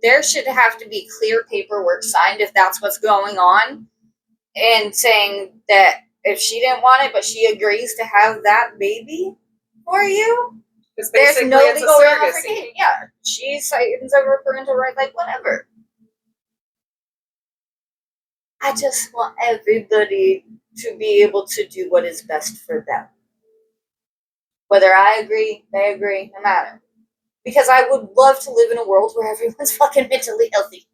there should have to be clear paperwork signed if that's what's going on, and saying that if she didn't want it, but she agrees to have that baby for you, there's no legal ramification. Yeah, she signs over parental rights, like whatever. I just want everybody to be able to do what is best for them. Whether I agree, they agree, no matter. Because I would love to live in a world where everyone's fucking mentally healthy.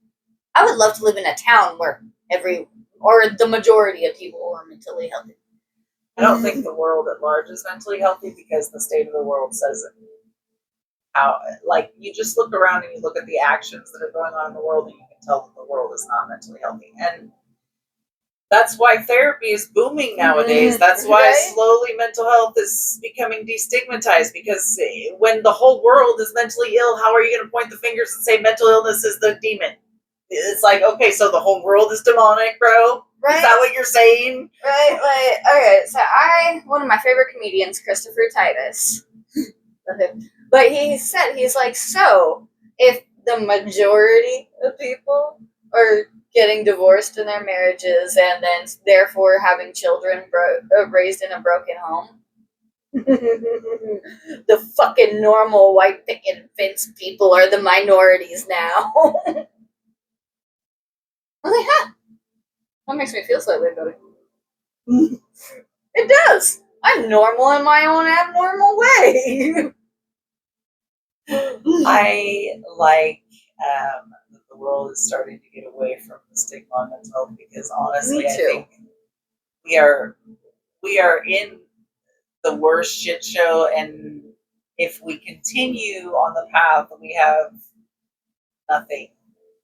I would love to live in a town where the majority of people are mentally healthy. I don't think the world at large is mentally healthy, because the state of the world says it. How, like, you just look around and you look at the actions that are going on in the world, and you can tell that the world is not mentally healthy. And that's why therapy is booming nowadays. That's why slowly mental health is becoming destigmatized, because when the whole world is mentally ill, how are you going to point the fingers and say mental illness is the demon? It's like, okay, so the whole world is demonic, bro? Right. Is that what you're saying? Right, okay, so one of my favorite comedians, Christopher Titus, but he's like, so, if the majority of people are getting divorced in their marriages and then therefore having children raised in a broken home, The fucking normal white picket fence people are the minorities now. I was like, huh, that makes me feel slightly better. It does. I'm normal in my own abnormal way. I like that the world is starting to get away from the stigma on mental health because honestly, Me I too. think we are in the worst shit show, and if we continue on the path, we have nothing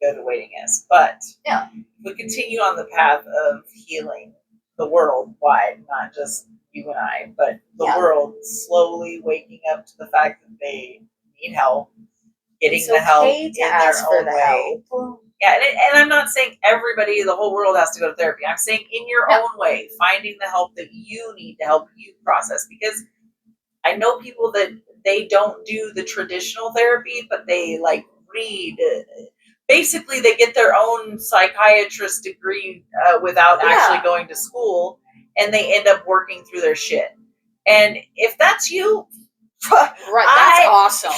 good awaiting us. But Yeah. if we continue on the path of healing the world wide, not just you and I, but the Yeah. world slowly waking up to the fact that they need help, getting It's the help okay in to their ask for own the way. help. Yeah, and I'm not saying everybody, the whole world has to go to therapy. I'm saying in your No. own way, finding the help that you need to help you process. Because I know people that they don't do the traditional therapy, but they like read. Basically, they get their own psychiatrist degree without actually going to school, and they end up working through their shit. And if that's you, Right, that's awesome.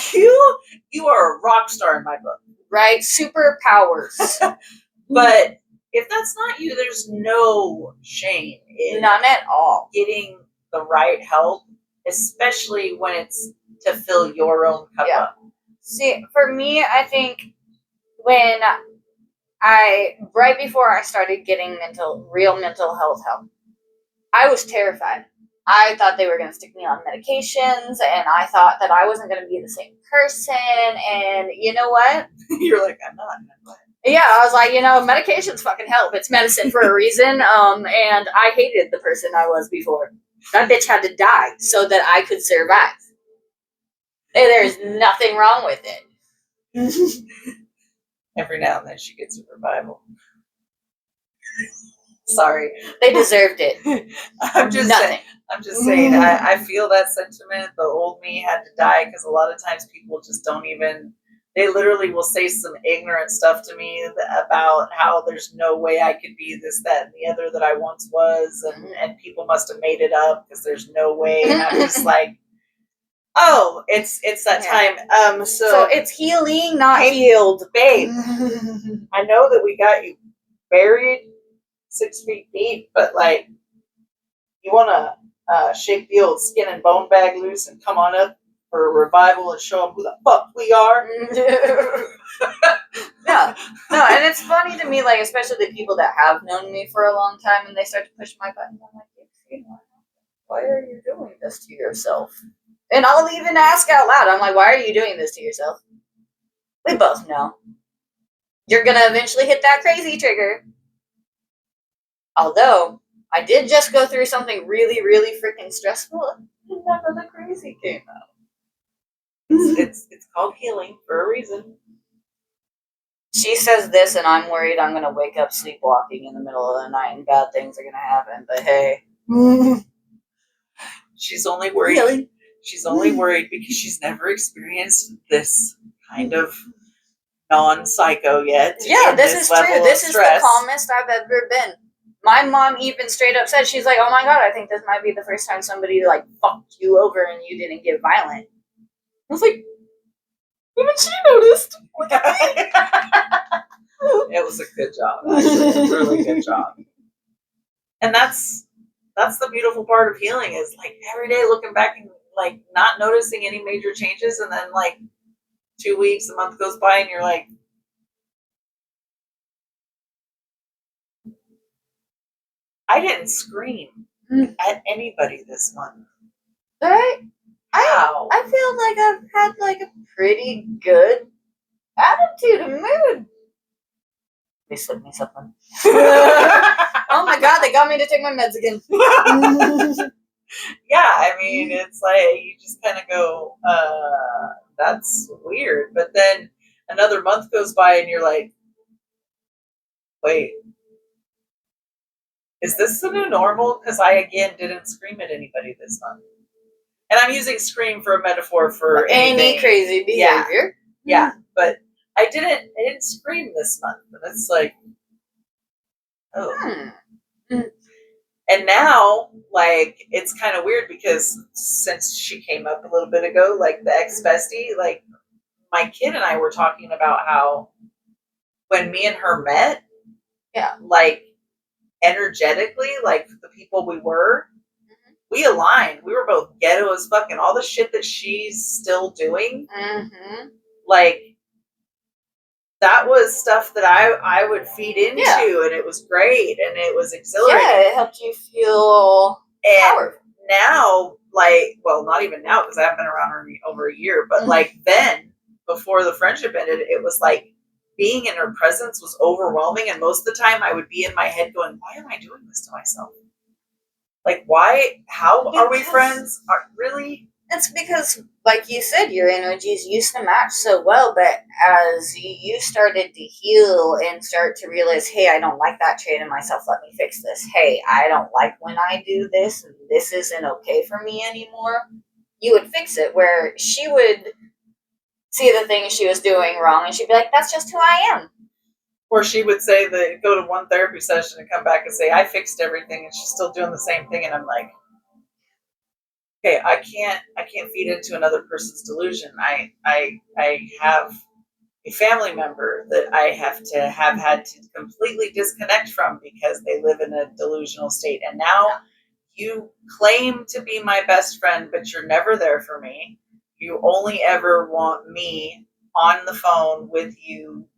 You are a rock star in my book. Right? Superpowers. But if that's not you, there's no shame in None at all. getting the right help, especially when it's to fill your own cup up. See, for me, I think when right before I started getting real mental health help, I was terrified. I thought they were going to stick me on medications, and I thought that I wasn't going to be the same person, and you know what? You're like, I'm not. Yeah, I was like, medications fucking help. It's medicine for a reason, and I hated the person I was before. That bitch had to die so that I could survive. And there's nothing wrong with it. Every now and then she gets a revival. Sorry. They deserved it. I'm just saying, I feel that sentiment. The old me had to die because a lot of times people just don't even, they literally will say some ignorant stuff to me about how there's no way I could be this, that, and the other that I once was, and people must have made it up because there's no way. And I'm just like, oh, it's that time. So it's healing, not healed, babe. I know that we got you buried 6 feet deep, but like, you want to shake the old skin and bone bag loose and come on up for a revival and show them who the fuck we are. Yeah, no, and it's funny to me, like, especially the people that have known me for a long time, and they start to push my buttons. I'm like, why are you doing this to yourself? And I'll even ask out loud. I'm like, why are you doing this to yourself? We both know. You're gonna eventually hit that crazy trigger. Although, I did just go through something really, really freaking stressful, and none of the crazy came out. It's called healing for a reason. She says this, and I'm worried I'm gonna wake up sleepwalking in the middle of the night, and bad things are gonna happen. But hey, she's only worried. Really? She's only worried because she's never experienced this kind of non-psycho yet. Yeah, this is true. This is the calmest I've ever been. My mom even straight up said, she's like, oh my god, I think this might be the first time somebody like fucked you over and you didn't get violent. I was like, even she noticed. It was a good job. Actually, a really good job. And that's the beautiful part of healing is like every day looking back and like not noticing any major changes, and then like 2 weeks, a month goes by, and you're like, I didn't scream at anybody this month. Right? I feel like I've had like a pretty good attitude and mood. They slipped me something. Oh my god, they got me to take my meds again. Yeah, I mean, it's like you just kind of go, that's weird. But then another month goes by and you're like, wait, is this the new normal? Because I, again, didn't scream at anybody this month. And I'm using scream for a metaphor for any crazy behavior. Yeah, but I didn't scream this month. And it's like, oh. And now, like, it's kind of weird because since she came up a little bit ago, like the ex bestie, like my kid and I were talking about how when me and her met, Yeah. like energetically, like the people we were, we aligned. We were both ghetto as fuck, and all the shit that she's still doing, like that was stuff that I would feed into, and it was great, and it was exhilarating. Yeah, it helped you feel powerful. Now, like, well, not even now because I haven't been around her over a year, but like then, before the friendship ended, it was like being in her presence was overwhelming, and most of the time I would be in my head going, "Why am I doing this to myself? Like, why? How are we friends? Really?" It's because, like you said, your energies used to match so well, but as you started to heal and start to realize, hey, I don't like that trait in myself, let me fix this. Hey, I don't like when I do this, and this isn't okay for me anymore. You would fix it, where she would see the things she was doing wrong, and she'd be like, that's just who I am. Or she would say that go to one therapy session and come back and say, I fixed everything, and she's still doing the same thing, and I'm like, okay, I can't feed into another person's delusion. I have a family member that I have had to completely disconnect from because they live in a delusional state. And now you claim to be my best friend, but you're never there for me. You only ever want me on the phone with you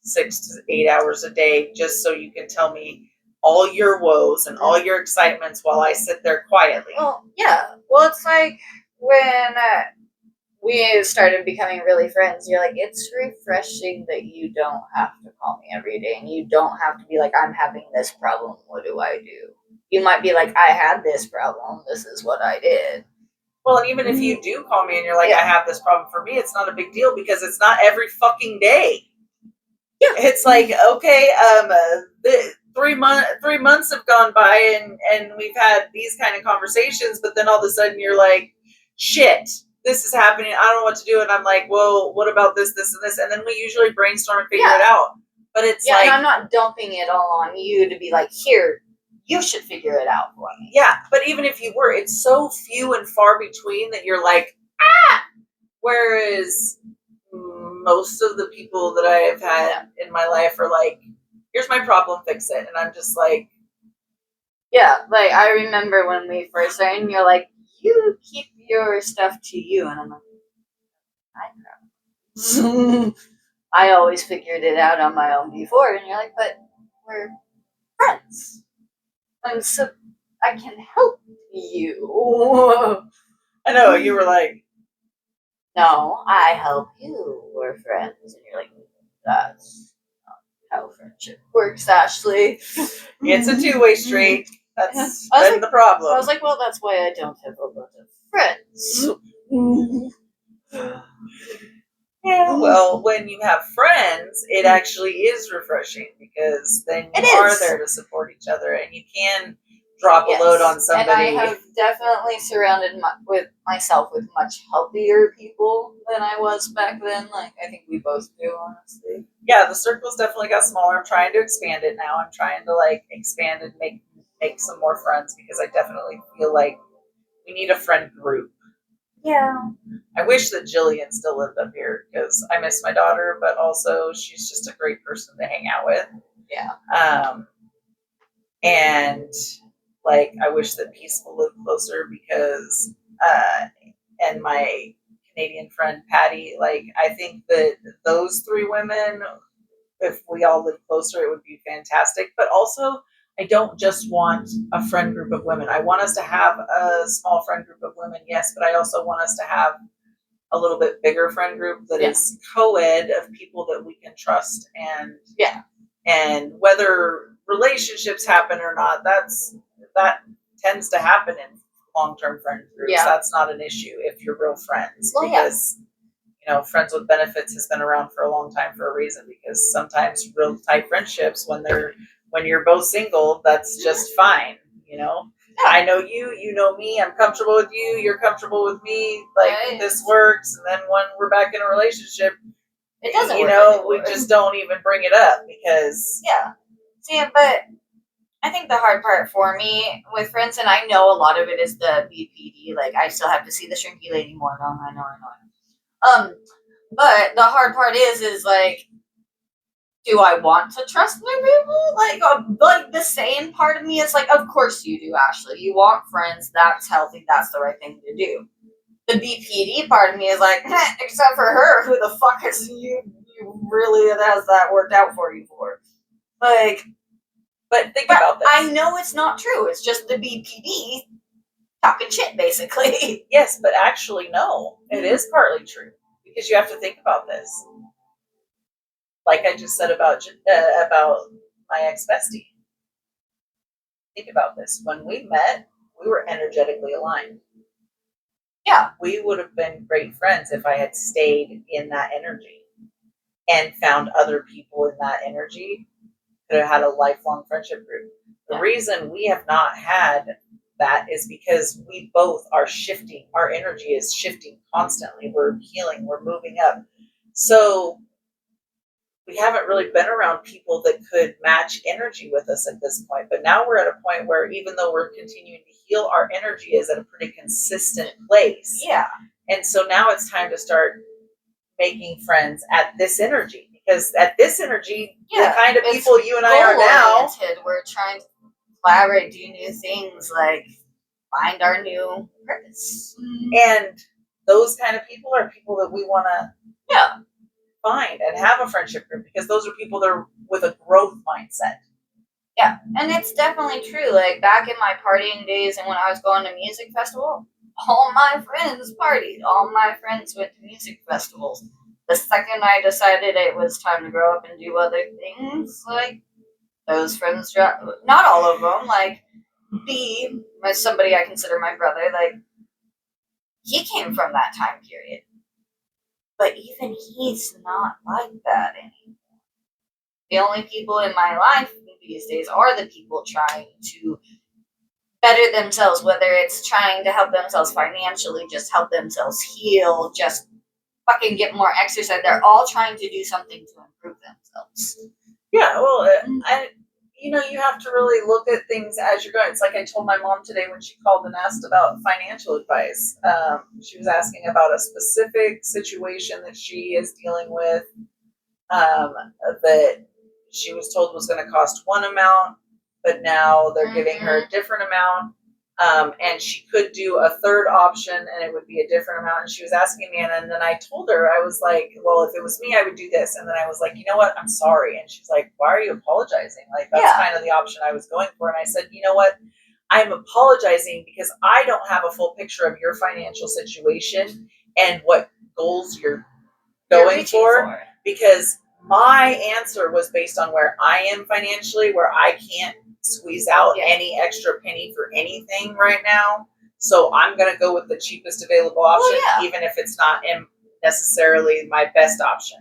6 to 8 hours a day just so you can tell me all your woes and all your excitements while I sit there quietly. Well, yeah. Well, it's like when we started becoming really friends, you're like, it's refreshing that you don't have to call me every day, and you don't have to be like, I'm having this problem, what do I do? You might be like, I had this problem, this is what I did. Well, and even if you do call me and you're like, I have this problem, for me, it's not a big deal because it's not every fucking day. Yeah. It's like, okay, 3 months have gone by and we've had these kind of conversations, but then all of a sudden you're like, shit, this is happening. I don't know what to do. And I'm like, well, what about this, this, and this? And then we usually brainstorm and figure it out. But it's like, and I'm not dumping it all on you to be like, here, you should figure it out for me. Yeah, but even if you were, it's so few and far between that you're like, whereas most of the people that I have had in my life are like, here's my problem, fix it. And I'm just like, yeah, like I remember when we first started, and you're like, you keep your stuff to you. And I'm like, I know. I always figured it out on my own before. And you're like, but we're friends. And so I can help you. I know, you were like, no, I help you. We're friends. And you're like, that's not how friendship works, Ashley. It's a two-way street. That's been the problem. I was like, well, that's why I don't have a lot of friends. Yeah, well, when you have friends, it actually is refreshing because then you are there to support each other and you can drop a load on somebody. And I have definitely surrounded myself with much healthier people than I was back then. Like, I think we both do, honestly. Yeah, the circle's definitely got smaller. I'm trying to expand it now. I'm trying to, like, expand and make some more friends because I definitely feel like we need a friend group. Yeah. I wish that Jillian still lived up here because I miss my daughter, but also she's just a great person to hang out with. Yeah. And like I wish that Peaceful lived closer because and my Canadian friend Patty, like I think that those three women, if we all lived closer, it would be fantastic. But also I don't just want a friend group of women. I want us to have a small friend group of women, yes, but I also want us to have a little bit bigger friend group that is co-ed of people that we can trust and whether relationships happen or not, that tends to happen in long-term friend groups. Yeah. That's not an issue if you're real friends because you know, friends with benefits has been around for a long time for a reason because sometimes real tight friendships when you're both single, that's just fine, you know? Yeah. I know you, you know me, I'm comfortable with you, you're comfortable with me, like this works, and then when we're back in a relationship, it doesn't work anymore. We just don't even bring it up because... Yeah. See, but I think the hard part for me with friends, and I know a lot of it is the BPD. Like, I still have to see the shrinky lady more. No, I know. But the hard part is like, do I want to trust new people? Like the sane part of me is like, of course you do, Ashley. You want friends. That's healthy. That's the right thing to do. The BPD part of me is like, except for her, who the fuck is you really has that worked out for you for? Like, but think about this. I know it's not true. It's just the BPD talking shit, basically. Yes, but actually, no, it is partly true because you have to think about this. Like I just said about my ex bestie. Think about this. When we met, we were energetically aligned. Yeah, we would have been great friends if I had stayed in that energy and found other people in that energy. Could have had a lifelong friendship group. The reason we have not had that is because we both are shifting. Our energy is shifting constantly. We're healing. We're moving up. So we haven't really been around people that could match energy with us at this point. But now we're at a point where even though we're continuing to heal, our energy is at a pretty consistent place. Yeah. And so now it's time to start making friends at this energy. Because at this energy, the kind of people you and I are now. We're trying to collaborate, do new things, like find our new purpose. And those kind of people are people that we want to find and have a friendship group because those are people that are with a growth mindset. Yeah, and it's definitely true. Like back in my partying days and when I was going to music festival, all my friends partied. All my friends went to music festivals. The second I decided it was time to grow up and do other things, like those friends dropped. Not all of them. Like B, somebody I consider my brother, like he came from that time period. But even he's not like that anymore. The only people in my life these days are the people trying to better themselves, whether it's trying to help themselves financially, just help themselves heal, just fucking get more exercise. They're all trying to do something to improve themselves. Yeah, well, you have to really look at things as you're going. It's like I told my mom today when she called and asked about financial advice. She was asking about a specific situation that she is dealing with that she was told was going to cost one amount, but now they're giving her a different amount. And she could do a third option and it would be a different amount. And she was asking me, and then I told her, I was like, well, if it was me, I would do this. And then I was like, you know what? I'm sorry. And she's like, why are you apologizing? Like, that's kind of the option I was going for. And I said, you know what? I'm apologizing because I don't have a full picture of your financial situation and what goals you're going for. Because my answer was based on where I am financially, where I can't squeeze out any extra penny for anything right now. So I'm going to go with the cheapest available option, even if it's not necessarily my best option.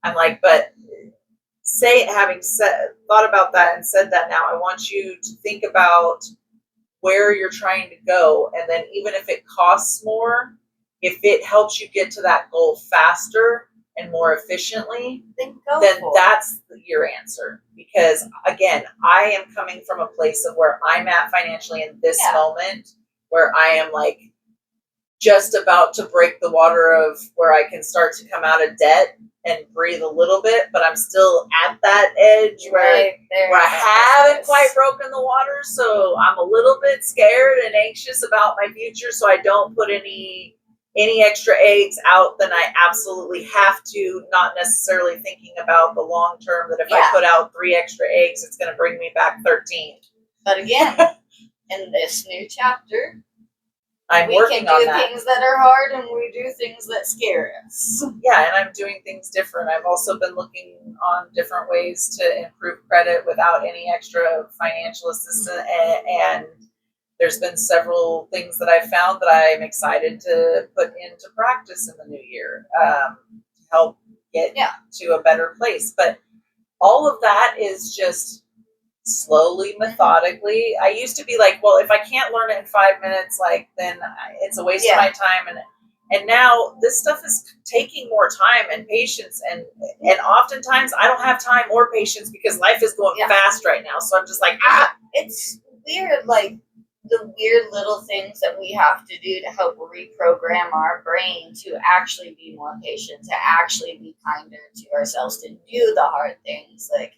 I'm like, but having thought about that and said that now, I want you to think about where you're trying to go. And then even if it costs more, if it helps you get to that goal faster and more efficiently, then that's your answer. Because again, I am coming from a place of where I'm at financially in this moment, where I am like just about to break the water of where I can start to come out of debt and breathe a little bit, but I'm still at that edge where I haven't quite broken the water. So I'm a little bit scared and anxious about my future. So I don't put any extra eggs out than I absolutely have to, not necessarily thinking about the long term, that if I put out 3 extra eggs, it's going to bring me back 13. But again, in this new chapter, we can do things that are hard and we do things that scare us. Yeah, and I'm doing things different. I've also been looking on different ways to improve credit without any extra financial assistance, and there's been several things that I've found that I'm excited to put into practice in the new year to help get to a better place. But all of that is just slowly, methodically. I used to be like, well, if I can't learn it in 5 minutes, like then it's a waste of my time. And now this stuff is taking more time and patience, and oftentimes I don't have time or patience because life is going fast right now. So I'm just like, it's weird, like the weird little things that we have to do to help reprogram our brain to actually be more patient, to actually be kinder to ourselves, to do the hard things. Like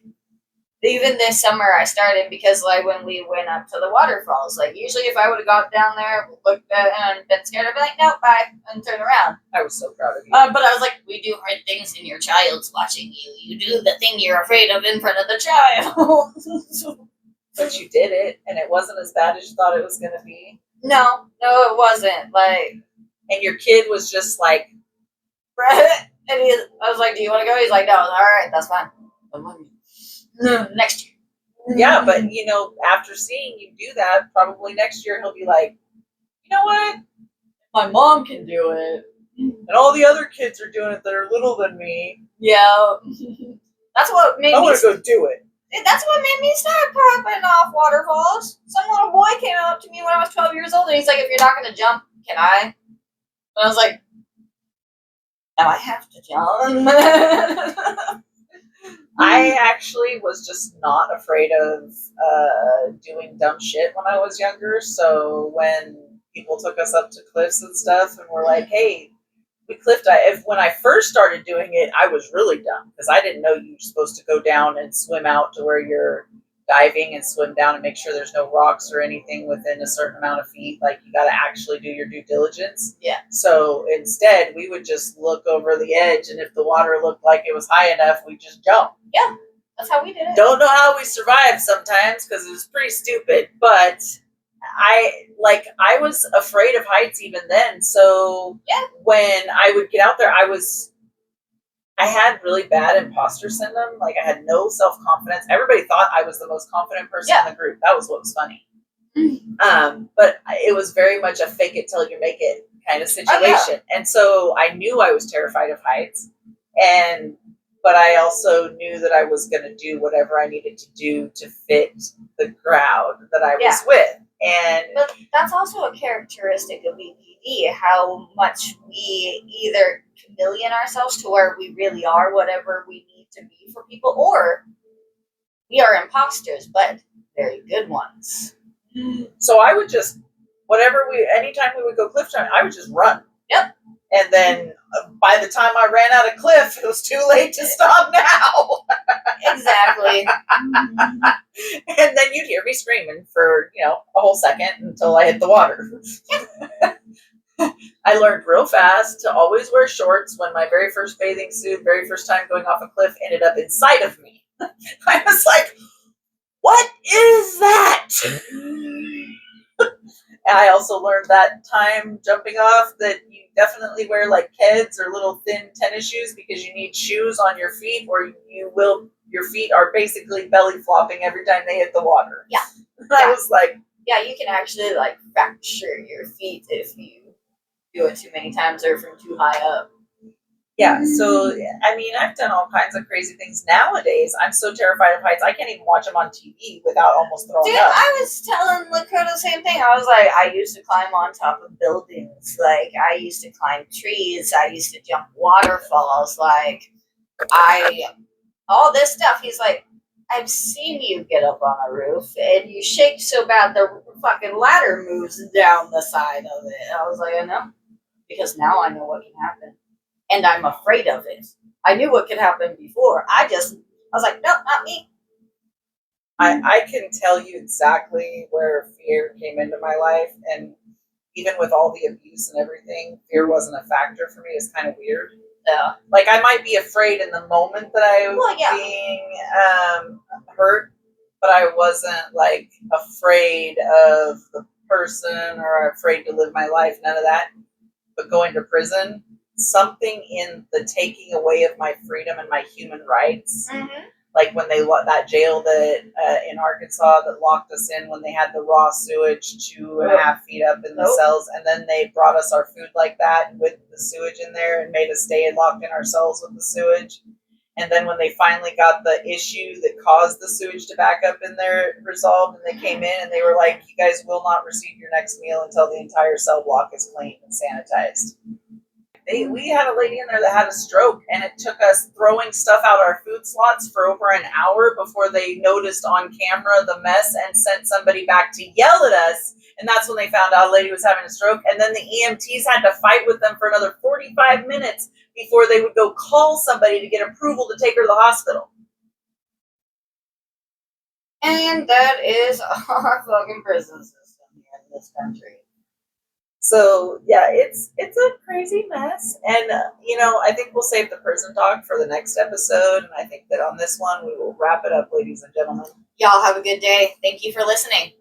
even this summer I started because like when we went up to the waterfalls, like usually if I would have gone down there, looked at it and been scared, I'd be like, nope, bye, and turn around. I was so proud of you. But I was like, we do hard things and your child's watching you. You do the thing you're afraid of in front of the child. But you did it, and it wasn't as bad as you thought it was going to be. No, it wasn't. Like, and your kid was just like, and I was like, do you want to go? He's like, no. All right, that's fine. Next year. Yeah, but after seeing you do that, probably next year he'll be like, you know what? My mom can do it. And all the other kids are doing it that are little than me. Yeah. That's what made me... I want to go do it. That's what made me start popping off waterfalls. Some little boy came up to me when I was 12 years old, and he's like, if you're not going to jump, can I? And I was like, now I have to jump. I actually was just not afraid of doing dumb shit when I was younger. So when people took us up to cliffs and stuff and were like, hey, we cliff dive. When I first started doing it, I was really dumb because I didn't know you were supposed to go down and swim out to where you're diving and swim down and make sure there's no rocks or anything within a certain amount of feet. Like you got to actually do your due diligence. Yeah. So instead, we would just look over the edge, and if the water looked like it was high enough, we just jump. Yeah, that's how we did it. Don't know how we survived sometimes because it was pretty stupid, but I was afraid of heights even then. So when I would get out there, I had really bad imposter syndrome. Like I had no self-confidence. Everybody thought I was the most confident person in the group. That was what was funny. But it was very much a fake it till you make it kind of situation. And so I knew I was terrified of heights, but I also knew that I was going to do whatever I needed to do to fit the crowd that I was with. But that's also a characteristic of EPD, how much we either chameleon ourselves to where we really are whatever we need to be for people, or we are imposters, but very good ones. So I would just, anytime we would go cliff diving, I would just run. Yep. And then by the time I ran out of cliff, it was too late to stop now. Exactly. And then you'd hear me screaming for, a whole second until I hit the water. I learned real fast to always wear shorts when my very first bathing suit, very first time going off a cliff, ended up inside of me. I was like, what is that? And I also learned that time jumping off that you definitely wear like Keds or little thin tennis shoes because you need shoes on your feet or your feet are basically belly flopping every time they hit the water. Yeah. I was like, yeah, you can actually like fracture your feet if you do it too many times or from too high up. Yeah, so, I mean, I've done all kinds of crazy things. Nowadays, I'm so terrified of heights, I can't even watch them on TV without almost throwing up. I was telling Lakota the same thing. I was like, I used to climb on top of buildings. Like, I used to climb trees. I used to jump waterfalls. Like, all this stuff. He's like, I've seen you get up on a roof, and you shake so bad the fucking ladder moves down the side of it. I was like, I know. Because now I know what can happen. And I'm afraid of it. I knew what could happen before. I was like, nope, not me. I can tell you exactly where fear came into my life. And even with all the abuse and everything, fear wasn't a factor for me. It's kind of weird. Yeah. Like, I might be afraid in the moment that I was being hurt, but I wasn't, like, afraid of the person or afraid to live my life. None of that. But going to prison, something in the taking away of my freedom and my human rights, like when that jail that in Arkansas that locked us in when they had the raw sewage 2.5 feet up in the cells, and then they brought us our food like that with the sewage in there and made us stay locked in our cells with the sewage. And then when they finally got the issue that caused the sewage to back up in there resolved, and they came in and they were like, you guys will not receive your next meal until the entire cell block is cleaned and sanitized. We had a lady in there that had a stroke, and it took us throwing stuff out our food slots for over an hour before they noticed on camera the mess and sent somebody back to yell at us. And that's when they found out a lady was having a stroke. And then the EMTs had to fight with them for another 45 minutes before they would go call somebody to get approval to take her to the hospital. And that is our fucking prison system here in this country. So yeah, it's a crazy mess, and I think we'll save the prison talk for the next episode, and I think that on this one we will wrap it up, ladies and gentlemen. Y'all have a good day. Thank you for listening.